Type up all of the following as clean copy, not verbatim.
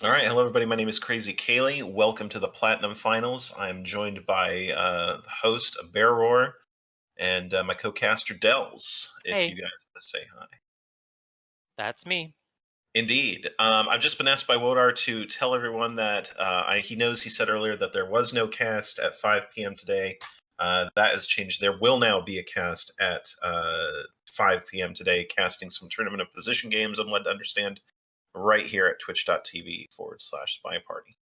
All right, hello everybody. My name is Crazy Kaylee. Welcome to the Platinum Finals. I'm joined by the host Bear Roar and my co-caster Dells. If you Hey, guys want to say hi, that's me. indeed. I've just been asked by Wodar to tell everyone that he knows he said earlier that there was no cast at 5 p.m. today. That has changed. There will now be a cast at 5 p.m. today, casting some tournament of position games. I'm led to understand right here at twitch.tv/spy party.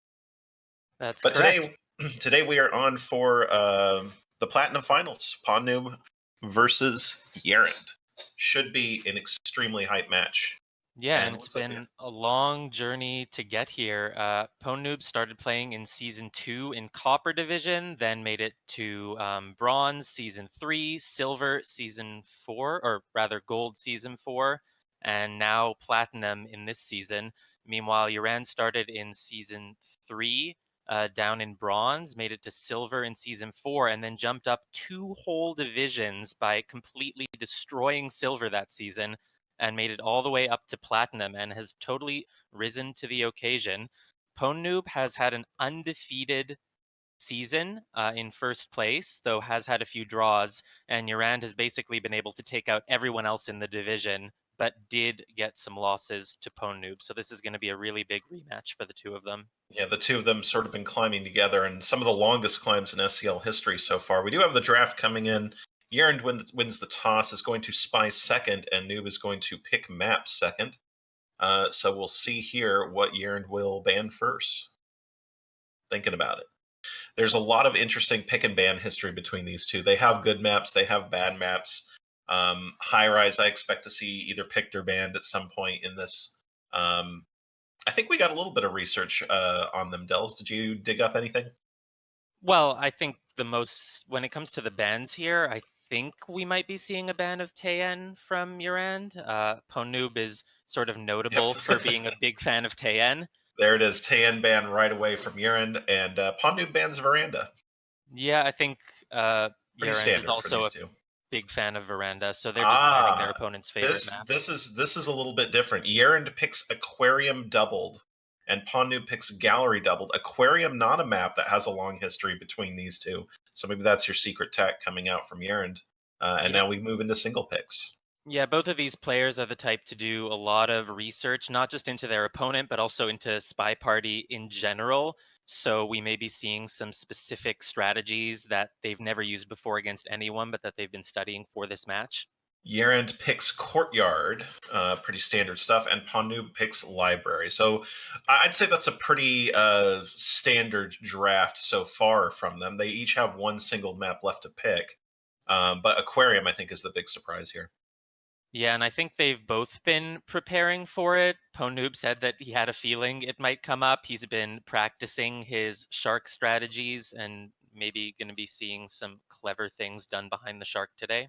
That's But correct. today we are on for the Platinum Finals. Pwndnoob versus YerAnd. Should be an extremely hype match. Yeah, and And it's what's up, been a long journey to get here. Pwndnoob started playing in season 2 in Copper Division, then made it to Bronze season 3, Silver season 4, or rather Gold season 4, and now Platinum in this season. Meanwhile, YerAnd started in season 3, down in Bronze, made it to Silver in season 4, and then jumped up 2 whole divisions by completely destroying Silver that season and made it all the way up to Platinum and has totally risen to the occasion. Pwndnoob has had an undefeated season in first place, though has had a few draws, and YerAnd has basically been able to take out everyone else in the division, but did get some losses to Pwndnoob. So this is going to be a really big rematch for the two of them. Yeah, the two of them sort of been climbing together, and some of the longest climbs in SCL history so far. We do have the draft coming in. YerAnd wins the toss, is going to spy second, and Noob is going to pick map second. So we'll see here what YerAnd will ban first. Thinking about it. There's a lot of interesting pick and ban history between these two. They have good maps, they have bad maps. High Rise, I expect to see either picked or banned at some point in this. I think we got a little bit of research on them, Dells. Did you dig up anything? Well, I think when it comes to the bans here, I think we might be seeing a ban of Tayen from YerAnd. Pwndnoob is sort of Yep. notable for being a big fan of Tayen. There it is. Tan ban right away from YerAnd, and Pwndnoob bans Veranda. Yeah, I think Pretty YerAnd is standard for also these a two. big fan of Veranda, so they're just banning their Ah, opponent's favorite this map. this is this is a little bit different. YerAnd picks Aquarium doubled, and Pwndnoob picks Gallery doubled. Aquarium, not a map that has a long history between these two, so maybe that's your secret tech coming out from YerAnd. And Yeah, now we move into single picks. yeah, both of these players are the type to do a lot of research, not just into their opponent, but also into Spy Party in general. So we may be seeing some specific strategies that they've never used before against anyone, but that they've been studying for this match. YerAnd picks Courtyard, pretty standard stuff, and Pwndnoob picks Library. So I'd say that's a pretty standard draft so far from them. They each have one single map left to pick, but Aquarium, I think, is the big surprise here. Yeah, and I think they've both been preparing for it. Pwndnoob said that he had a feeling it might come up. He's been practicing his shark strategies and maybe going to be seeing some clever things done behind the shark today.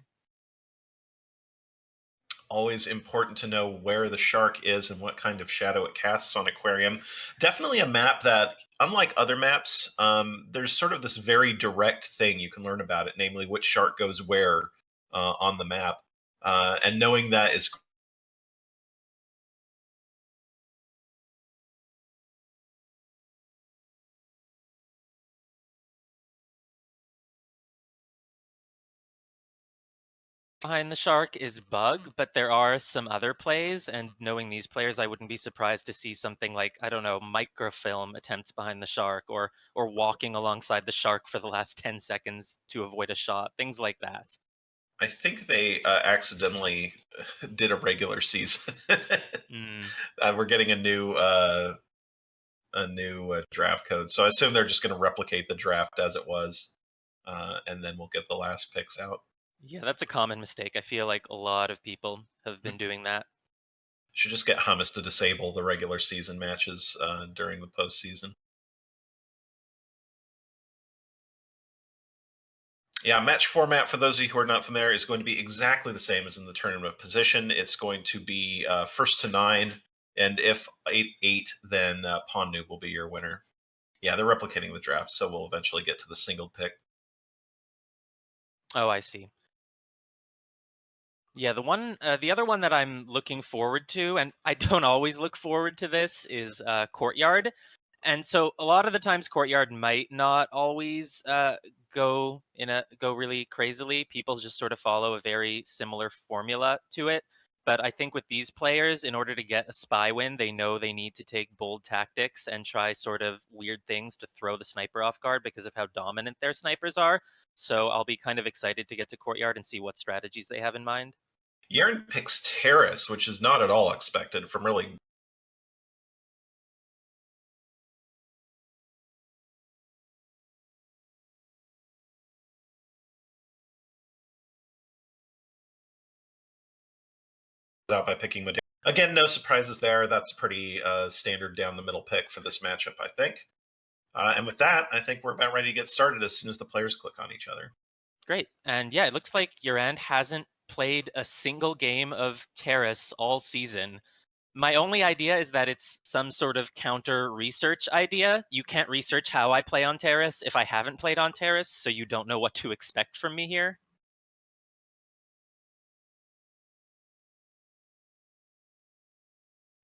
Always important to know where the shark is and what kind of shadow it casts on Aquarium. Definitely a map that, unlike other maps, there's sort of this very direct thing you can learn about it, namely which shark goes where on the map. And knowing that is Behind the shark is Bug, but there are some other plays, and knowing these players, I wouldn't be surprised to see something like, I don't know, microfilm attempts behind the shark or walking alongside the shark for the last 10 seconds to avoid a shot, things like that. I think they accidentally did a regular season. Mm. We're getting a new draft code, so I assume they're just going to replicate the draft as it was, and then we'll get the last picks out. Yeah, that's a common mistake. I feel like a lot of people have been doing that. Should just get Hummus to disable the regular season matches during the postseason. Yeah, match format, for those of you who are not familiar, is going to be exactly the same as in the tournament of position. It's going to be first to 9, and if 8-8, then Pwndnoob will be your winner. Yeah, they're replicating the draft, so we'll eventually get to the single pick. Oh, I see. Yeah, the other one that I'm looking forward to, and I don't always look forward to this, is Courtyard. And so a lot of the times, Courtyard might not always go really crazily. People just sort of follow a very similar formula to it. But I think with these players, in order to get a spy win, they know they need to take bold tactics and try sort of weird things to throw the sniper off guard because of how dominant their snipers are. So I'll be kind of excited to get to Courtyard and see what strategies they have in mind. YerAnd picks Terrace, which is not at all expected from really out by picking Medea. Again, no surprises there. That's pretty standard down the middle pick for this matchup, I think. And with that, I think we're about ready to get started as soon as the players click on each other. Great. And yeah, it looks like YerAnd hasn't played a single game of Terrace all season. My only idea is that it's some sort of counter research idea. You can't research how I play on Terrace if I haven't played on Terrace, so you don't know what to expect from me here.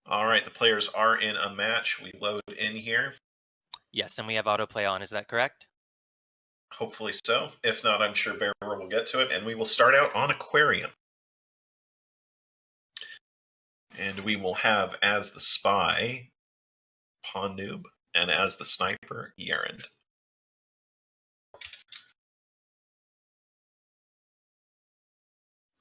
All right, the players are in a match. We load in here. Yes, and we have autoplay on, is that correct? Hopefully so. If not, I'm sure Bear will get to it, and we will start out on Aquarium. And we will have as the spy, Pwndnoob, and as the sniper, YerAnd.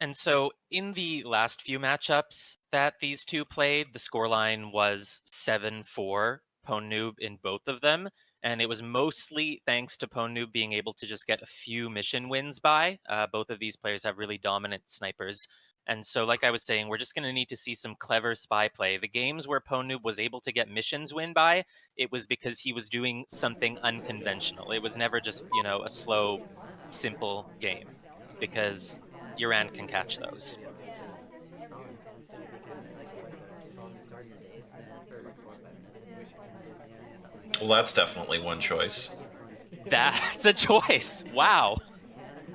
And so in the last few matchups that these two played, the scoreline was 7-4 Pwndnoob in both of them. And it was mostly thanks to Pwndnoob being able to just get a few mission wins by. Both of these players have really dominant snipers. And so, like I was saying, we're just going to need to see some clever spy play. The games where Pwndnoob was able to get missions win by, it was because he was doing something unconventional. It was never just, a slow, simple game. Because YerAnd can catch those. Well, that's definitely one choice. That's a choice. Wow.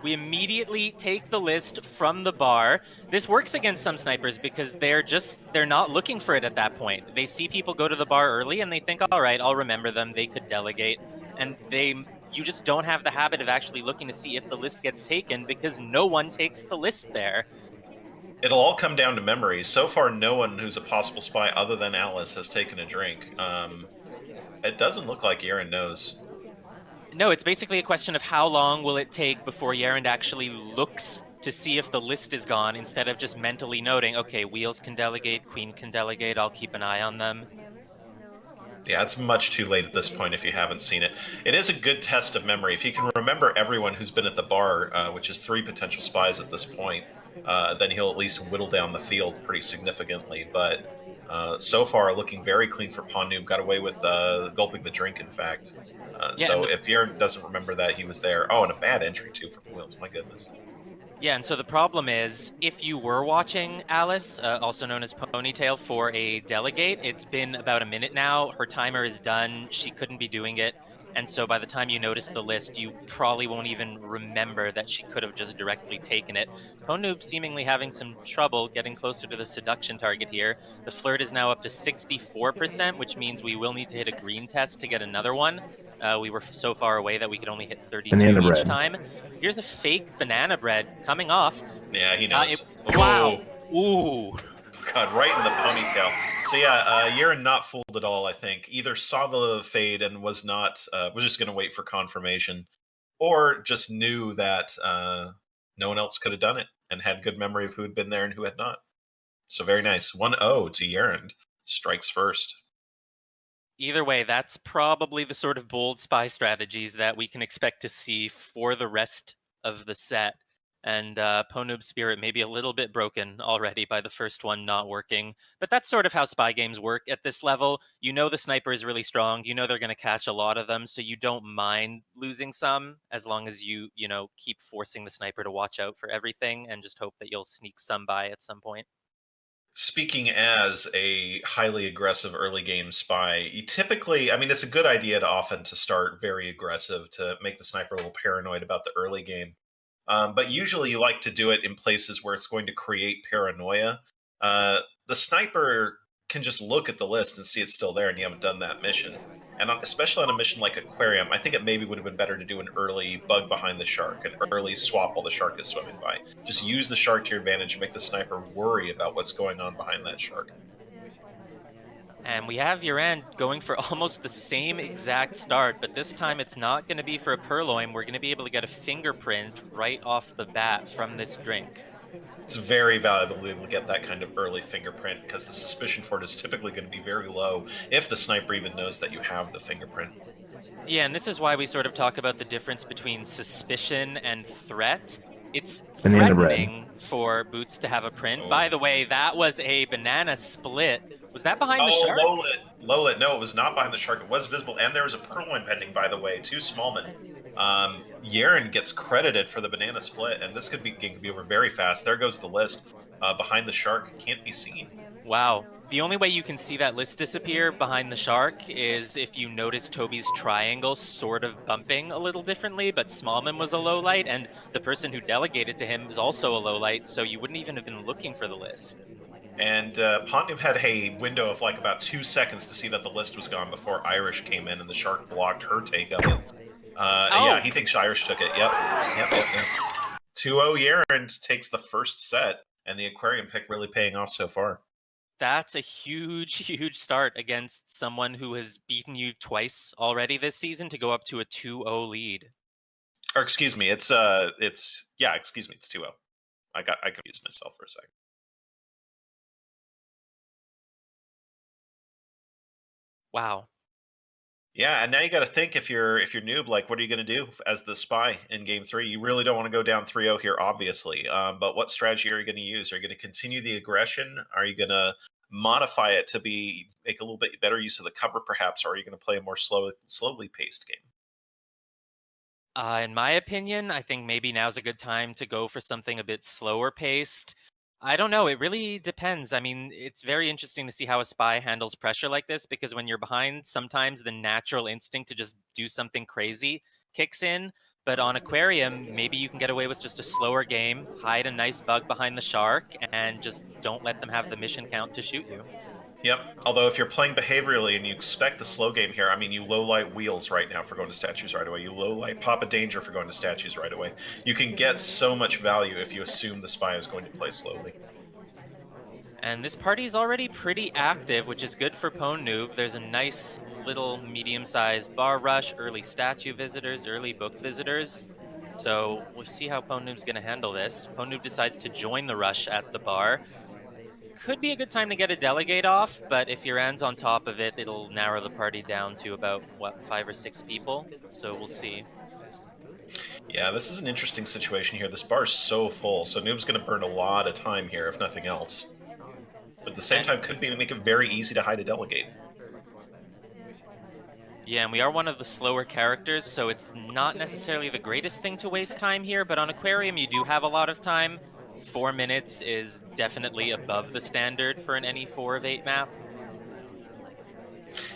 We immediately take the list from the bar. This works against some snipers because they're not looking for it at that point. They see people go to the bar early and they think, all right, I'll remember them. They could delegate. And you just don't have the habit of actually looking to see if the list gets taken because no one takes the list there. It'll all come down to memory. So far, no one who's a possible spy other than Alice has taken a drink. It doesn't look like YerAnd knows. No, it's basically a question of how long will it take before YerAnd actually looks to see if the list is gone instead of just mentally noting, okay, Wheels can delegate, Queen can delegate, I'll keep an eye on them. Yeah, it's much too late at this point if you haven't seen it. It is a good test of memory. If you can remember everyone who's been at the bar, which is 3 potential spies at this point, then he'll at least whittle down the field pretty significantly. But so far, looking very clean for Pwndnoob. Got away with gulping the drink, in fact. Yeah, So if YerAnd doesn't remember that he was there, oh, and a bad entry too from Wheels. My goodness. Yeah, and so the problem is, if you were watching Alice, also known as Ponytail, for a delegate, it's been about a minute now. Her timer is done. She couldn't be doing it. And so by the time you notice the list, you probably won't even remember that she could have just directly taken it. Pwnoob seemingly having some trouble getting closer to the seduction target here. The flirt is now up to 64%, which means we will need to hit a green test to get another one. We were so far away that we could only hit 32 each time. Here's a fake banana bread coming off. Yeah, he knows. Wow. Oh, Ooh. God, right in the ponytail. So yeah, YerAnd not fooled at all. I think either saw the fade and was just going to wait for confirmation, or just knew that no one else could have done it and had good memory of who had been there and who had not. So very nice. 1-0 to YerAnd. Strikes first. Either way, that's probably the sort of bold spy strategies that we can expect to see for the rest of the set. And Pwnoob's spirit may be a little bit broken already by the first one not working. But that's sort of how spy games work at this level. You know the sniper is really strong. You know they're going to catch a lot of them, so you don't mind losing some as long as you keep forcing the sniper to watch out for everything and just hope that you'll sneak some by at some point. Speaking as a highly aggressive early game spy, you typically, I mean, it's a good idea to often to start very aggressive to make the sniper a little paranoid about the early game. But usually you like to do it in places where it's going to create paranoia. The sniper can just look at the list and see it's still there and you haven't done that mission. And especially on a mission like Aquarium, I think it maybe would have been better to do an early bug behind the shark, an early swap while the shark is swimming by. Just use the shark to your advantage and make the sniper worry about what's going on behind that shark. And we have YerAnd going for almost the same exact start, but this time it's not going to be for a purloin. We're going to be able to get a fingerprint right off the bat from this drink. It's very valuable to be able to get that kind of early fingerprint because the suspicion for it is typically going to be very low if the sniper even knows that you have the fingerprint. Yeah, and this is why we sort of talk about the difference between suspicion and threat. It's Banana bread. threatening for Boots to have a print. By Oh. the way, that was a banana split. Was that behind the Oh, shark? Lolit. No, it was not behind the shark. It was visible, and there was a purloin pending, by the way. Two smallmen. YerAnd gets credited for the banana split, and this game could be over very fast. There goes the list. Behind the shark can't be seen. Wow. The only way you can see that list disappear behind the shark is if you notice Toby's triangle sort of bumping a little differently, but Smallman was a low light, and the person who delegated to him is also a low light, so you wouldn't even have been looking for the list. And Pwndnoob had a window of like about 2 seconds to see that the list was gone before Irish came in and the shark blocked her take of it. Yeah, he thinks Irish took it. Yep. 2-0 YerAnd takes the first set, and the Aquarium pick really paying off so far. That's a huge, huge start against someone who has beaten you twice already this season to go up to a 2-0 lead. Or excuse me, it's 2-0. I confused myself for a second. Wow. Yeah, and now you got to think if you're Noob, like what are you going to do as the spy in game 3? You really don't want to go down 3-0 here, obviously. But what strategy are you going to use? Are you going to continue the aggression? Are you going to modify it to make a little bit better use of the cover, perhaps? Or are you going to play a more slowly paced game? In my opinion, I think maybe now's a good time to go for something a bit slower paced. I don't know. It really depends. I mean, it's very interesting to see how a spy handles pressure like this because when you're behind, sometimes the natural instinct to just do something crazy kicks in. But on Aquarium, maybe you can get away with just a slower game, hide a nice bug behind the shark, and just don't let them have the mission count to shoot you. Yep. Although if you're playing behaviorally and you expect the slow game here, I mean, you low light Wheels right now for going to statues right away. You low light Papa Danger for going to statues right away. You can get so much value if you assume the spy is going to play slowly. And this party's already pretty active, which is good for Pwndnoob. There's a nice little medium-sized bar rush, early statue visitors, early book visitors. So we'll see how Pwndnoob's going to handle this. Pwndnoob decides to join the rush at the bar. Could be a good time to get a delegate off, but if YerAnd's on top of it, it'll narrow the party down to about, 5 or 6 people? So we'll see. Yeah, this is an interesting situation here. This bar's so full, so Noob's going to burn a lot of time here, if nothing else. But at the same time, could make it very easy to hide a delegate. Yeah, and we are one of the slower characters, so it's not necessarily the greatest thing to waste time here, but on Aquarium you do have a lot of time. 4 minutes is definitely above the standard for an any 4 of 8 map.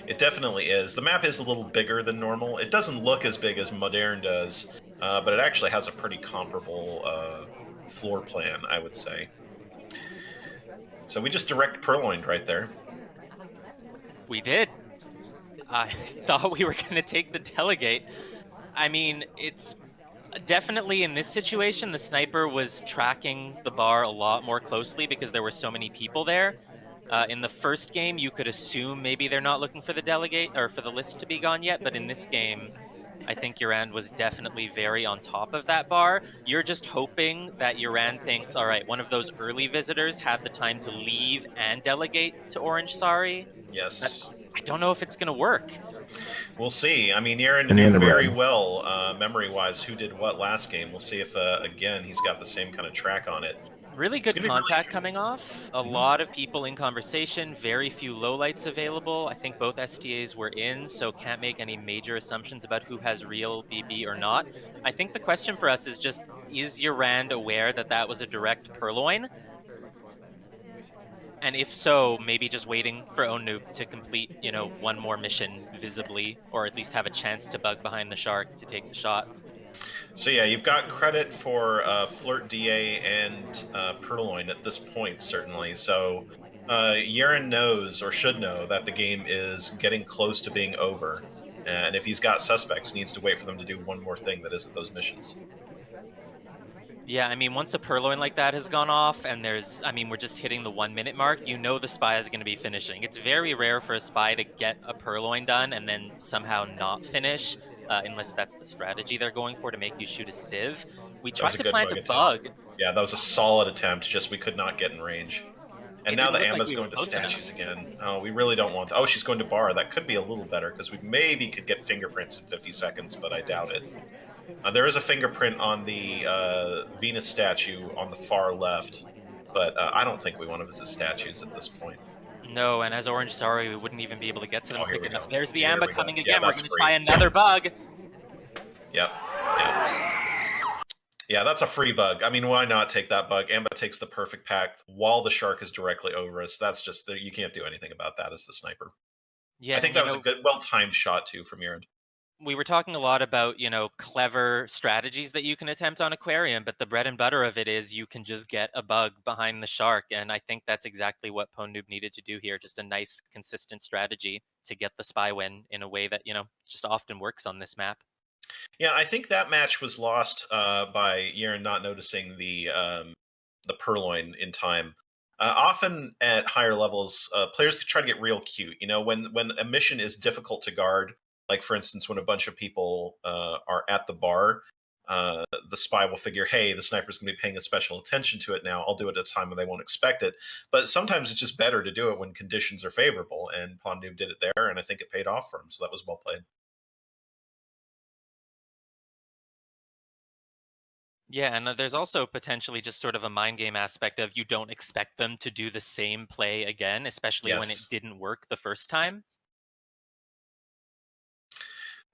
It definitely is. The map is a little bigger than normal. It doesn't look as big as Modern does, but it actually has a pretty comparable floor plan, I would say. So we just direct purloined right there. We did. I thought we were going to take the delegate. I mean, it's definitely in this situation, the sniper was tracking the bar a lot more closely because there were so many people there. In the first game, you could assume maybe they're not looking for the delegate or for the list to be gone yet, but in this game, I think YerAnd was definitely very on top of that bar. You're just hoping that YerAnd thinks, all right, one of those early visitors had the time to leave and delegate to Orange Sorry. Yes. I don't know if it's going to work. We'll see. I mean, YerAnd knew very well, memory-wise, who did what last game. We'll see if, again, he's got the same kind of track on it. Really good contact coming off. A lot of people in conversation, very few lowlights available. I think both STAs were in, so can't make any major assumptions about who has real BB or not. I think the question for us is just, is YerAnd aware that that was a direct purloin? And if so, maybe just waiting for Pwndnoob to complete, one more mission visibly, or at least have a chance to bug behind the shark to take the shot. So yeah, you've got credit for Flirt DA and Purloin at this point, certainly. So YerAnd knows or should know that the game is getting close to being over, and if he's got suspects, he needs to wait for them to do one more thing that isn't those missions. Yeah, I mean, once a purloin like that has gone off, and I mean, we're just hitting the 1 minute mark, you know the spy is going to be finishing. It's very rare for a spy to get a purloin done and then somehow not finish, unless that's the strategy they're going for to make you shoot a sieve. We That was tried a to good plant bug a attempt. bug. Yeah, that was a solid attempt. Just we could not get in range. And It now didn't the look like Amba's we were going to close statues enough. again. Oh, we really don't want. Oh, she's going to bar. That could be a little better because we maybe could get fingerprints in 50 seconds, but I doubt it. There is a fingerprint on the Venus statue on the far left, but I don't think we want to visit statues at this point. No, and as Orange Sorry, we wouldn't even be able to get to them Oh, here quick we enough. go. There's the Here Amba we go. coming Yeah, again. We're that's going to try free. another bug. Yep. Yep. Yeah, that's a free bug. I mean, why not take that bug? Amba takes the perfect pack while the shark is directly over us. That's just you can't do anything about that as the sniper. Yeah, I think and that was a good, well-timed shot too from your end. we were talking a lot about, clever strategies that you can attempt on aquarium, but the bread and butter of it is you can just get a bug behind the shark. And I think that's exactly what Pwndnoob needed to do here. Just a nice, consistent strategy to get the spy win in a way that, just often works on this map. Yeah, I think that match was lost by Yeren not noticing the purloin in time. Often at higher levels, players could try to get real cute. You know, when a mission is difficult to guard, like for instance, when a bunch of people are at the bar, the spy will figure, "Hey, the sniper's going to be paying a special attention to it now. I'll do it at a time when they won't expect it." But sometimes it's just better to do it when conditions are favorable, and Pwndnoob did it there, and I think it paid off for him. So that was well played. Yeah, and there's also potentially just sort of a mind game aspect of you don't expect them to do the same play again, especially when it Yes. didn't work the first time.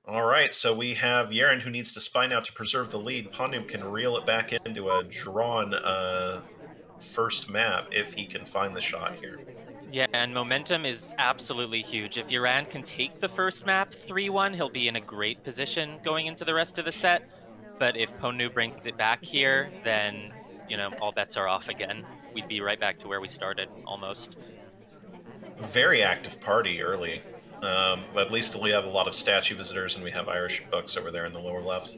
All right, so we have YerAnd who needs to spy now to preserve the lead. Pwndnoob can reel it back into a drawn first map if he can find the shot here. Yeah, and momentum is absolutely huge. If YerAnd can take the first map 3-1, he'll be in a great position going into the rest of the set. But if Pwndnoob brings it back here, then, all bets are off again. We'd be right back to where we started, almost. Very active party early. At least we have a lot of statue visitors, and we have Irish books over there in the lower left.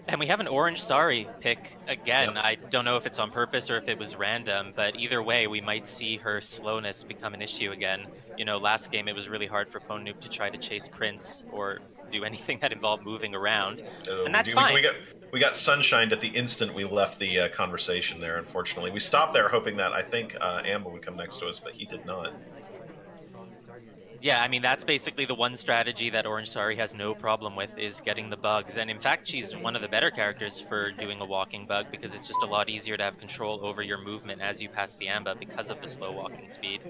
And we have an Orange Sorry pick again. Yep. I don't know if it's on purpose or if it was random, but either way, we might see her slowness become an issue again. Last game it was really hard for Pwndnoob to try to chase Prince or do anything that involved moving around, and Oh, that's fine. we got sunshined at the instant we left the conversation there. Unfortunately, we stopped there hoping that I think Amba would come next to us, but he did not. Yeah, I mean that's basically the one strategy that Orange Sorry has no problem with is getting the bugs. And in fact, she's one of the better characters for doing a walking bug because it's just a lot easier to have control over your movement as you pass the Amba because of the slow walking speed.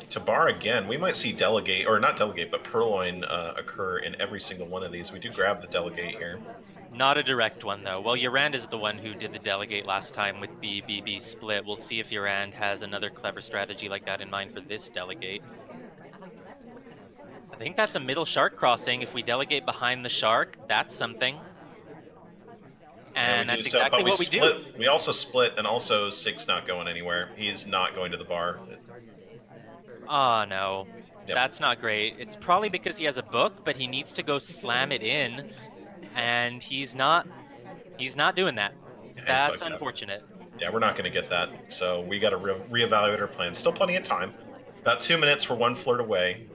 To bar again, we might see delegate, or not delegate, but purloin occur in every single one of these. We do grab the delegate here. Not a direct one though. Well, YerAnd is the one who did the delegate last time with the BB split. We'll see if YerAnd has another clever strategy like that in mind for this delegate. I think that's a middle shark crossing. If we delegate behind the shark, that's something. Yeah, we And do that's so, exactly but we what we do. split. We also split, and also Sig's not going anywhere. He's not going to the bar. Oh no, Yep. that's not great. It's probably because he has a book, but he needs to go slam it in, and he's not. He's not doing that. Yeah, he's That's bugged out. unfortunate. Yeah, we're not going to get that. So we got to reevaluate our plans. Still plenty of time. About 2 minutes. We're one flirt away.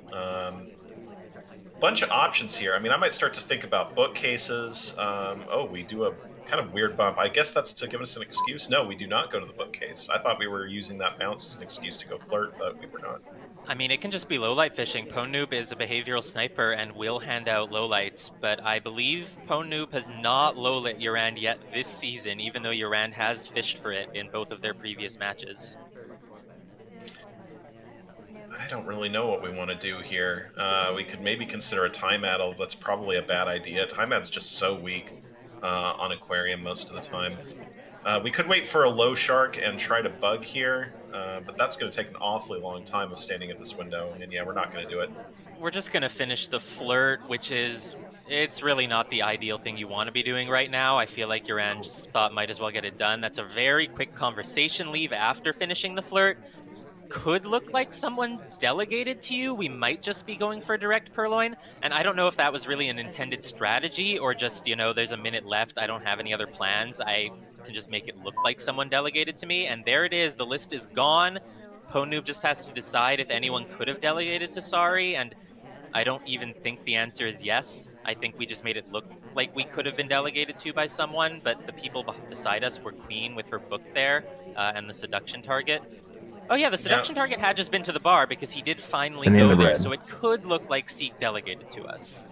Bunch of options here. I mean, I might start to think about bookcases. Oh, we do a kind of weird bump. I guess that's to give us an excuse. No, we do not go to the bookcase. I thought we were using that bounce as an excuse to go flirt, but we were not. I mean, it can just be low light fishing. Pwndnoob is a behavioral sniper and will hand out low lights, but I believe Pwndnoob has not low lit YerAnd yet this season, even though YerAnd has fished for it in both of their previous matches. I don't really know what we want to do here. We could maybe consider a time addle. That's probably a bad idea. Time addle's just so weak on aquarium most of the time. We could wait for a low shark and try to bug here, but that's going to take an awfully long time of standing at this window. And yeah, we're not going to do it. we're just gonna finish the flirt, which is it's really not the ideal thing you want to be doing right now. I feel like YerAnd just thought might as well get it done. That's a very quick conversation leave after finishing the flirt. Could look like someone delegated to you. We might just be going for direct purloin. And I don't know if that was really an intended strategy or just, there's a minute left. I don't have any other plans. I can just make it look like someone delegated to me. And there it is. The list is gone. Pwndnoob just has to decide if anyone could have delegated to Sari. And I don't even think the answer is yes. I think we just made it look like we could have been delegated to by someone, but the people beside us were Queen with her book there and the seduction target. Oh yeah, the Yeah, seduction target had just been to the bar because he did finally And in go the there, red. so it could look like Seek delegated to us.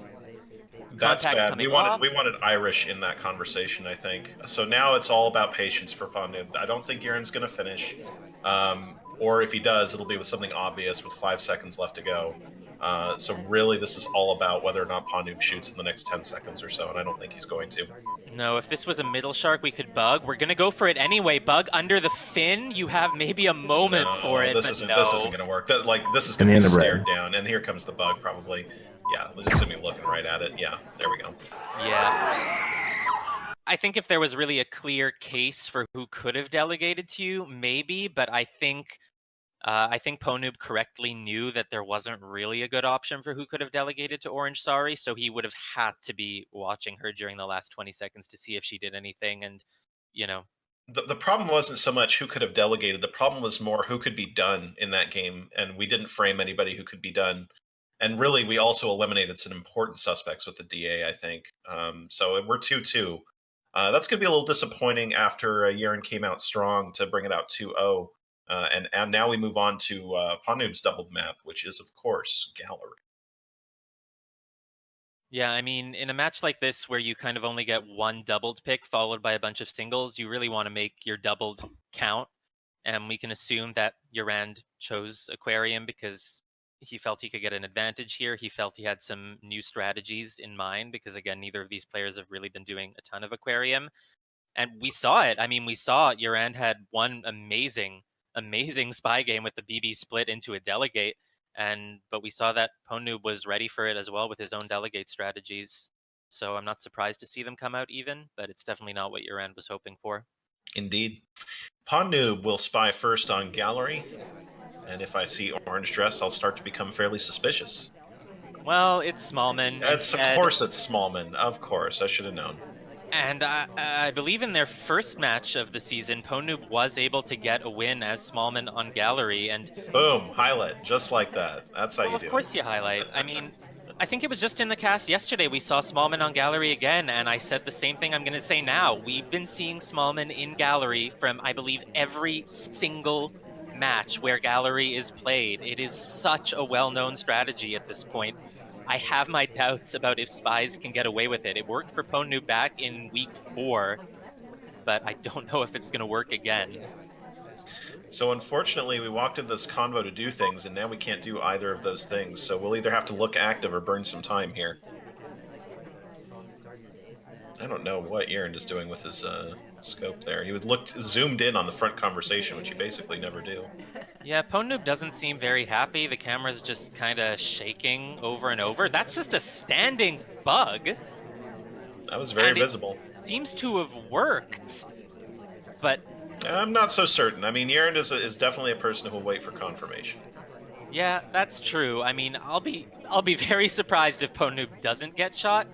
that's Contact bad. We coming wanted off. we wanted Irish in that conversation, I think. So now it's all about patience for Pwndnoob. I don't think YerAnd's going to finish, or if he does, it'll be with something obvious with 5 seconds left to go. So really, this is all about whether or not Pwndnoob shoots in the next 10 seconds or so, and I don't think he's going to. No, if this was a middle shark, we could bug. We're gonna go for it anyway. Bug under the fin. You have maybe a moment for No, it, this but isn't no. going to work. This is And going to in be the stared red. down, and here comes the bug probably. Yeah, we're just going to be looking right at it. Yeah, there we go. Yeah. I think if there was really a clear case for who could have delegated to you, maybe, but I think Pwndnoob correctly knew that there wasn't really a good option for who could have delegated to Orange Sari, so he would have had to be watching her during the last 20 seconds to see if she did anything. And, you know, The problem wasn't so much who could have delegated. The problem was more who could be done in that game, and we didn't frame anybody who could be done. And really, we also eliminated some important suspects with the DA, I think. So we're 2-2. That's going to be a little disappointing after YerAnd came out strong to bring it out 2-0. And now we move on to Pwndnoob's doubled map, which is, of course, Gallery. yeah, I mean, in a match like this where you kind of only get one doubled pick followed by a bunch of singles, you really want to make your doubled count. And we can assume that YerAnd chose Aquarium because he felt he could get an advantage here. He felt he had some new strategies in mind because, again, neither of these players have really been doing a ton of Aquarium. And we saw it. I mean, we saw YerAnd had one amazing spy game with the BB split into a delegate. But we saw that Pwndnoob was ready for it as well with his own delegate strategies. So I'm not surprised to see them come out even, but it's definitely not what YerAnd was hoping for. Indeed. Pwndnoob will spy first on Gallery, and if I see orange dress, I'll start to become fairly suspicious. Well, it's Smallman Of instead. course it's Smallman. Of course, I should have known. And I believe in their first match of the season, Pwndnoob was able to get a win as Smallman on Gallery. And, Boom, highlight, just like that. That's how well, you of do it. course you highlight. I mean, I think it was just in the cast yesterday we saw Smallman on Gallery again, and I said the same thing I'm going to say now. We've been seeing Smallman in Gallery from, I believe, every single match where Gallery is played. It is such a well-known strategy at this point. I have my doubts about if spies can get away with it. It worked for Pwndnoob back in week 4, but I don't know if it's going to work again. So unfortunately, we walked in this convo to do things, and now we can't do either of those things. So we'll either have to look active or burn some time here. I don't know what YerAnd is doing with his scope there. He would look zoomed in on the front conversation, which you basically never do. Yeah, Pwndnoob doesn't seem very happy. The camera's just kind of shaking over and over. That's just a standing bug. That was very And it visible. seems to have worked. But I'm not so certain. I mean, YerAnd is definitely a person who will wait for confirmation. yeah, that's true. I mean, I'll be very surprised if Pwndnoob doesn't get shot.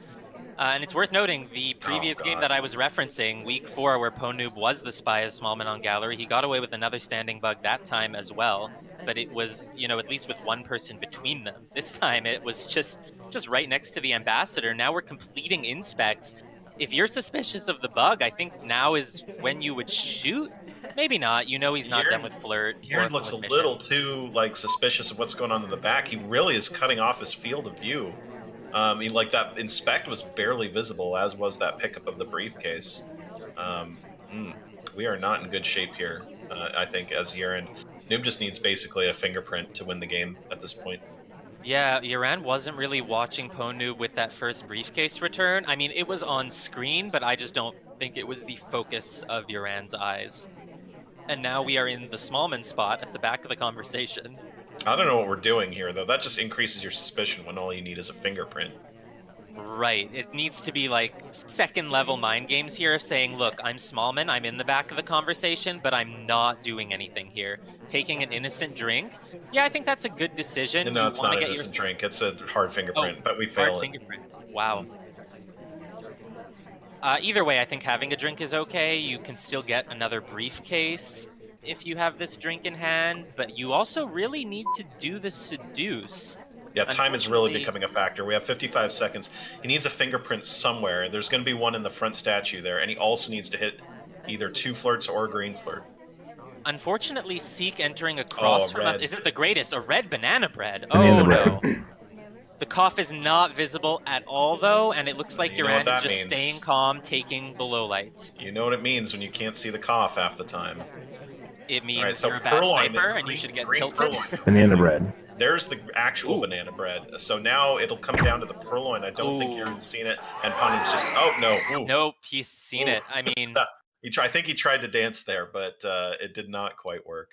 And it's worth noting the previous game that I was referencing, week 4, where Pwndnoob was the spy as Smallman on Gallery, he got away with another standing bug that time as well. But it was, at least with one person between them. This time it was just right next to the ambassador. Now we're completing inspects. If you're suspicious of the bug, I think now is when you would shoot. Maybe not. He's not done with flirt or YerAnd looks a with mission. little too suspicious of what's going on in the back. He really is cutting off his field of view. That inspect was barely visible, as was that pickup of the briefcase. Um, we are not in good shape here. I think as YerAnd, Noob just needs basically a fingerprint to win the game at this point. Yeah, YerAnd wasn't really watching Pwndnoob with that first briefcase return. I mean, it was on screen, but I just don't think it was the focus of YerAnd's eyes. And now we are in the Smallman spot at the back of the conversation. I don't know what we're doing here, though. That just increases your suspicion when all you need is a fingerprint. Right. It needs to be like second level mind games here of saying, look, I'm Smallman, I'm in the back of the conversation, but I'm not doing anything here. Taking an innocent drink. Yeah, I think that's a good decision. No, You it's want not to an get your innocent drink. It's a hard oh, fingerprint, but we hard fail it. fingerprint. Wow. Either way, I think having a drink is okay. You can still get another briefcase if you have this drink in hand, but you also really need to do the seduce. Yeah, time is really Unfortunately, becoming a factor. We have 55 seconds. He needs a fingerprint somewhere. There's going to be one in the front statue there, and he also needs to hit either 2 flirts or a green flirt. unfortunately, Seek entering Oh, across from us red. isn't the greatest. A red banana bread. Banana Oh bread. no. The cough is not visible at all, though, and it looks like You know what YerAnd is that just staying means. calm, taking the lowlights. You know what it means when you can't see the cough half the time. It All right, means so you're a bad purloin, sniper and you green, should get green tilted. purloin. Banana bread. There's the actual Ooh. banana bread. So now it'll come down to the purloin. I don't think Ooh. you've seen it. And Pwndnoob's just, oh, no. Ooh. Nope, he's seen Ooh. it. I mean, I think he tried to dance there, but it did not quite work.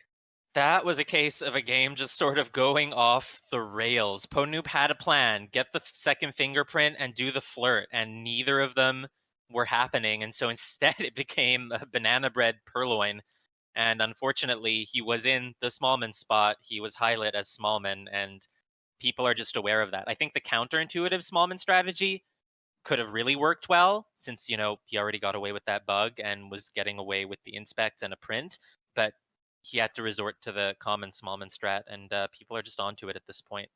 that was a case of a game just sort of going off the rails. Pwndnoob had a plan, get the second fingerprint and do the flirt, and neither of them were happening. And so instead it became a banana bread purloin. And unfortunately, he was in the Smallman spot. He was highlit as Smallman, and people are just aware of that. I think the counterintuitive Smallman strategy could have really worked well since, he already got away with that bug and was getting away with the inspect and a print. But he had to resort to the common Smallman strat, and people are just onto it at this point.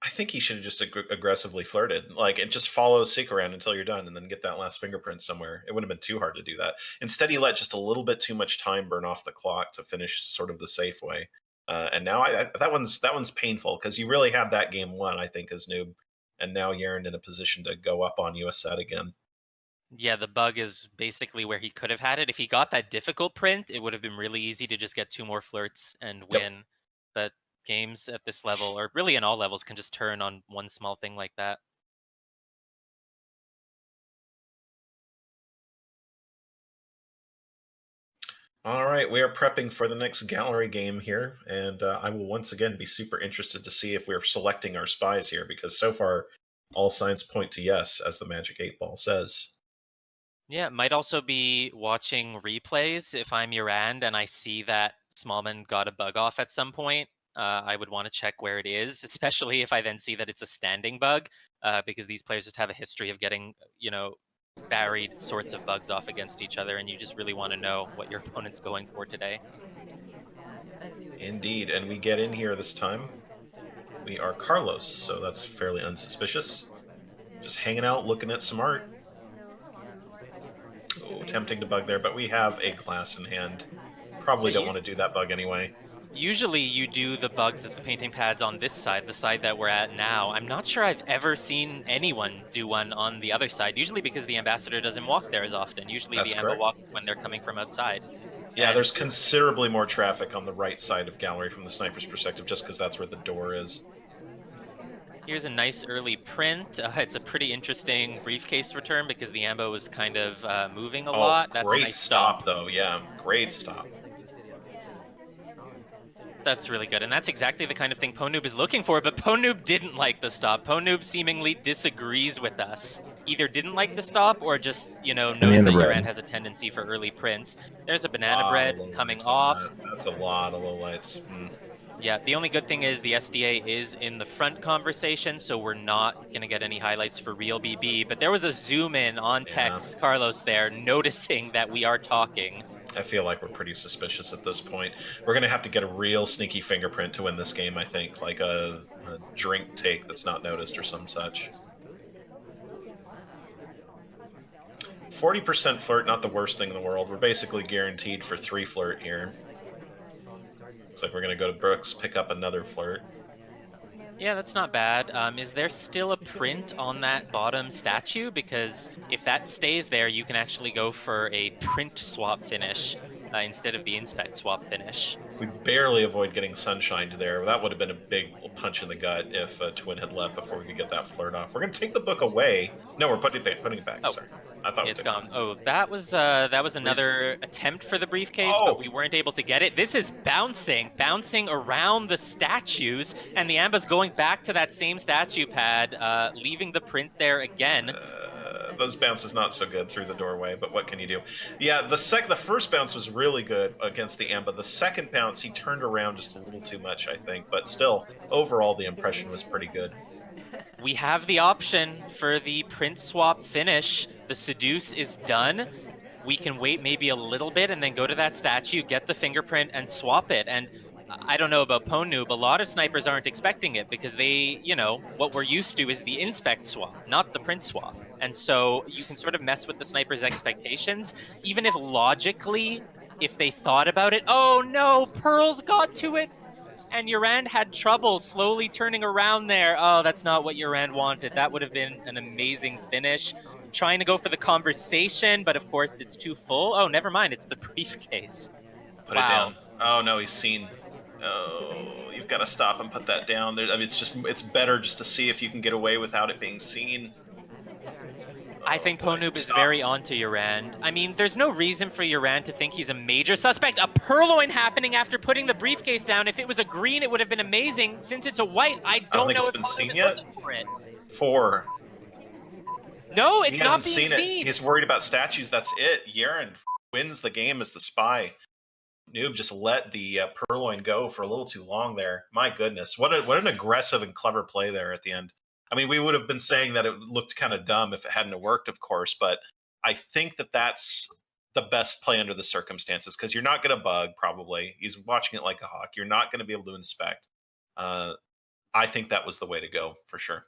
I think he should have just aggressively flirted, and just follow Seek around until you're done, and then get that last fingerprint somewhere. It wouldn't have been too hard to do that. Instead, he let just a little bit too much time burn off the clock to finish sort of the safe way. And now that one's painful because you really had that game won, I think, as Noob, and now YerAnd in a position to go up on you a set again. Yeah, the bug is basically where he could have had it. If he got that difficult print, it would have been really easy to just get 2 more flirts and win. Yep. But games at this level, or really in all levels, can just turn on one small thing like that. All right, we are prepping for the next gallery game here, and I will once again be super interested to see if we're selecting our spies here, because so far all signs point to yes, as the Magic 8 Ball says. Yeah, it might also be watching replays. If I'm YerAnd and I see that Smallman got a bug off at some point, I would want to check where it is, especially if I then see that it's a standing bug, because these players just have a history of getting, varied sorts of bugs off against each other, and you just really want to know what your opponent's going for today. Indeed, and we get in here this time. We are Carlos, so that's fairly unsuspicious. Just hanging out, looking at some art. Oh, tempting to bug there, but we have a glass in hand. Probably don't want to do that bug anyway. Usually you do the bugs at the painting pads on this side, the side that we're at now. I'm not sure I've ever seen anyone do one on the other side, usually because the ambassador doesn't walk there as often. Usually That's the ambo correct. walks when they're coming from outside. Yeah, And there's considerably more traffic on the right side of gallery from the sniper's perspective, just because that's where the door is. here's a nice early print. It's a pretty interesting briefcase return because the ambo is kind of moving a lot. That's a Great nice stomp. though. Yeah, great stop. That's really good, and that's exactly the kind of thing Pwndnoob is looking for, but Pwndnoob didn't like the stop. Pwndnoob seemingly disagrees with us. Either didn't like the stop or just, knows Banana that bread. YerAnd has a tendency for early prints. There's a A banana lot bread of low coming lights on off. that. That's a lot of low lights. Yeah, the only good thing is the SDA is in the front conversation, so we're not going to get any highlights for real BB, but there was a zoom in on text, Carlos there, noticing that we are talking. I feel like we're pretty suspicious at this point. We're going to have to get a real sneaky fingerprint to win this game, I think, like a drink take that's not noticed or some such. 40% flirt, not the worst thing in the world. We're basically guaranteed for 3 flirt here. Looks like we're going to go to Brooks, pick up another flirt. Yeah, that's not bad. Is there still a print on that bottom statue? Because if that stays there, you can actually go for a print swap finish instead of the inspect swap finish. We barely avoid getting sunshined there. That would have been a big punch in the gut if Twin had left before we could get that flirt off. We're going to take the book away. No, we're putting it back. Oh, Sorry. I thought we it's could. gone. Oh, that was another attempt for the briefcase, but Oh! we weren't able to get it. This is bouncing around the statues, and the Amba's going back to that same statue pad, leaving the print there again. Those bounces not so good through the doorway, but what can you do? Yeah, the first bounce was really good against the Amba. The second bounce, he turned around just a little too much, I think. But still, overall, the impression was pretty good. We have the option for the print swap finish. The seduce is done. We can wait maybe a little bit and then go to that statue, get the fingerprint, and swap it. And I don't know about Pwndnoob, a lot of snipers aren't expecting it because they, what we're used to is the inspect swap, not the print swap. And so you can sort of mess with the sniper's expectations, even if logically, if they thought about it, oh no, Pearls got to it, and YerAnd had trouble slowly turning around there. Oh, that's not what YerAnd wanted. That would have been an amazing finish. Trying to go for the conversation, but of course it's too full. Oh, never mind. It's the briefcase. Put it down. Oh, no, he's seen. Oh, you've got to stop and put that down. I mean, it's better just to see if you can get away without it being seen. I think Pwndnoob is very onto YerAnd. I mean, there's no reason for YerAnd to think he's a major suspect. A purloin happening after putting the briefcase down. If it was a green, it would have been amazing. Since it's a white, I don't think know it's if been Pwndnoob seen is yet. looking for it. 4. No, it's he not hasn't being seen it. He's worried about statues. That's it. YerAnd wins the game as the spy. Noob just let the purloin go for a little too long there. My goodness, what an aggressive and clever play there at the end. I mean, we would have been saying that it looked kind of dumb if it hadn't worked, of course, but I think that that's the best play under the circumstances because you're not going to bug, probably. He's watching it like a hawk. You're not going to be able to inspect. I think that was the way to go, for sure.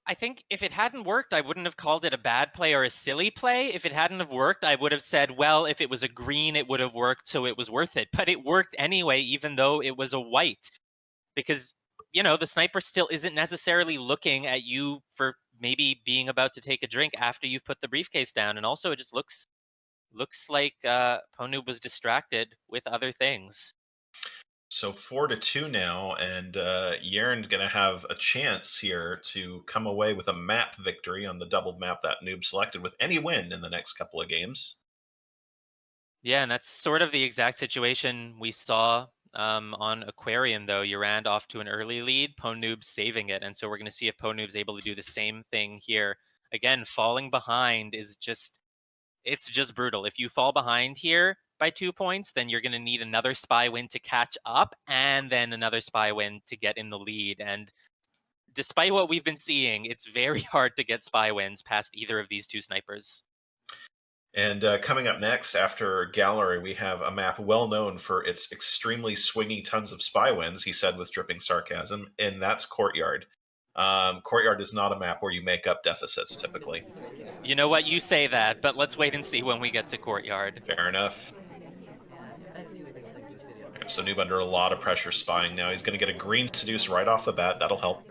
I think if it hadn't worked, I wouldn't have called it a bad play or a silly play. If it hadn't have worked, I would have said, well, if it was a green, it would have worked, so it was worth it. But it worked anyway, even though it was a white. Because the sniper still isn't necessarily looking at you for maybe being about to take a drink after you've put the briefcase down. And also it just looks like Pwndnoob was distracted with other things. So 4-2 now, and YerAnd going to have a chance here to come away with a map victory on the doubled map that Noob selected with any win in the next couple of games. Yeah, and that's sort of the exact situation we saw on Aquarium, though. YerAnd off to an early lead, Pwndnoob saving it. And so we're going to see if Pwndnoob's able to do the same thing here. Again, falling behind is it's just brutal. If you fall behind here by 2 points, then you're going to need another spy win to catch up and then another spy win to get in the lead. And despite what we've been seeing, it's very hard to get spy wins past either of these two snipers. And coming up next, after Gallery, we have a map well known for its extremely swingy tons of spy wins, he said with dripping sarcasm, and that's Courtyard. Courtyard is not a map where you make up deficits, typically. You know what? You say that, but let's wait and see when we get to Courtyard. Fair enough. So Noob under a lot of pressure spying now. He's going to get a green seduce right off the bat. That'll help.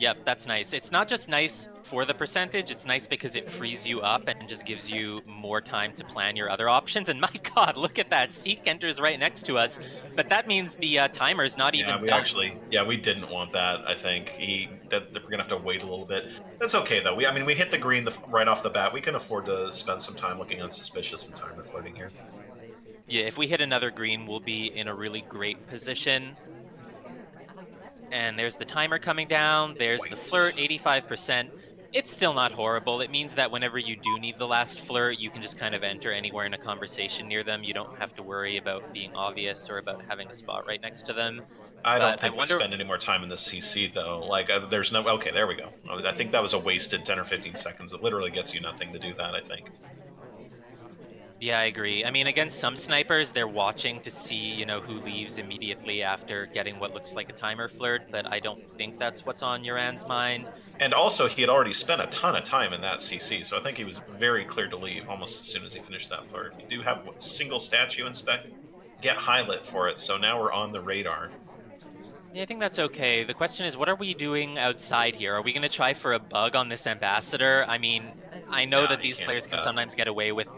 Yep, that's nice. It's not just nice for the percentage, it's nice because it frees you up and just gives you more time to plan your other options. And my god, look at that. Seek enters right next to us. But that means the timer's not even done. We didn't want that, I think. We're going to have to wait a little bit. That's okay, though. We hit the green right off the bat. We can afford to spend some time looking unsuspicious and timer flirting here. Yeah, if we hit another green, we'll be in a really great position. And there's the timer coming down. There's the flirt, 85%. It's still not horrible. It means that whenever you do need the last flirt, you can just kind of enter anywhere in a conversation near them. You don't have to worry about being obvious or about having a spot right next to them. I don't think we spend any more time in this CC, though. Like, there's no... Okay, there we go. I think that was a wasted 10 or 15 seconds. It literally gets you nothing to do that, I think. Yeah, I agree. I mean, against some snipers, they're watching to see, who leaves immediately after getting what looks like a timer flirt, but I don't think that's what's on YerAnd's mind. And also, he had already spent a ton of time in that CC, so I think he was very clear to leave almost as soon as he finished that flirt. We do have a single statue inspect, get highlight for it, so now we're on the radar. Yeah, I think that's okay. The question is, what are we doing outside here? Are we going to try for a bug on this ambassador? I mean, I know that these players can sometimes get away with,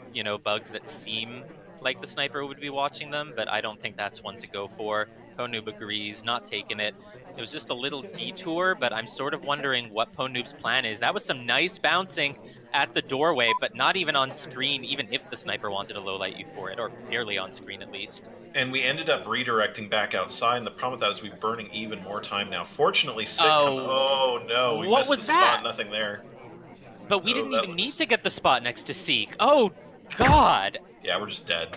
bugs that seem like the sniper would be watching them, but I don't think that's one to go for. Pwndnoob agrees, not taking it. It was just a little detour, but I'm sort of wondering what Pwndnoob's plan is. That was some nice bouncing at the doorway, but not even on screen, even if the sniper wanted to low light you for it, or barely on screen at least. And we ended up redirecting back outside, and the problem with that is we're burning even more time now. Fortunately, Sick come. Oh, Oh no, we what missed the was that? spot. Nothing there. But we Oh, didn't that even need looks. to get the spot next to Seek. Oh, God. Yeah, we're just dead.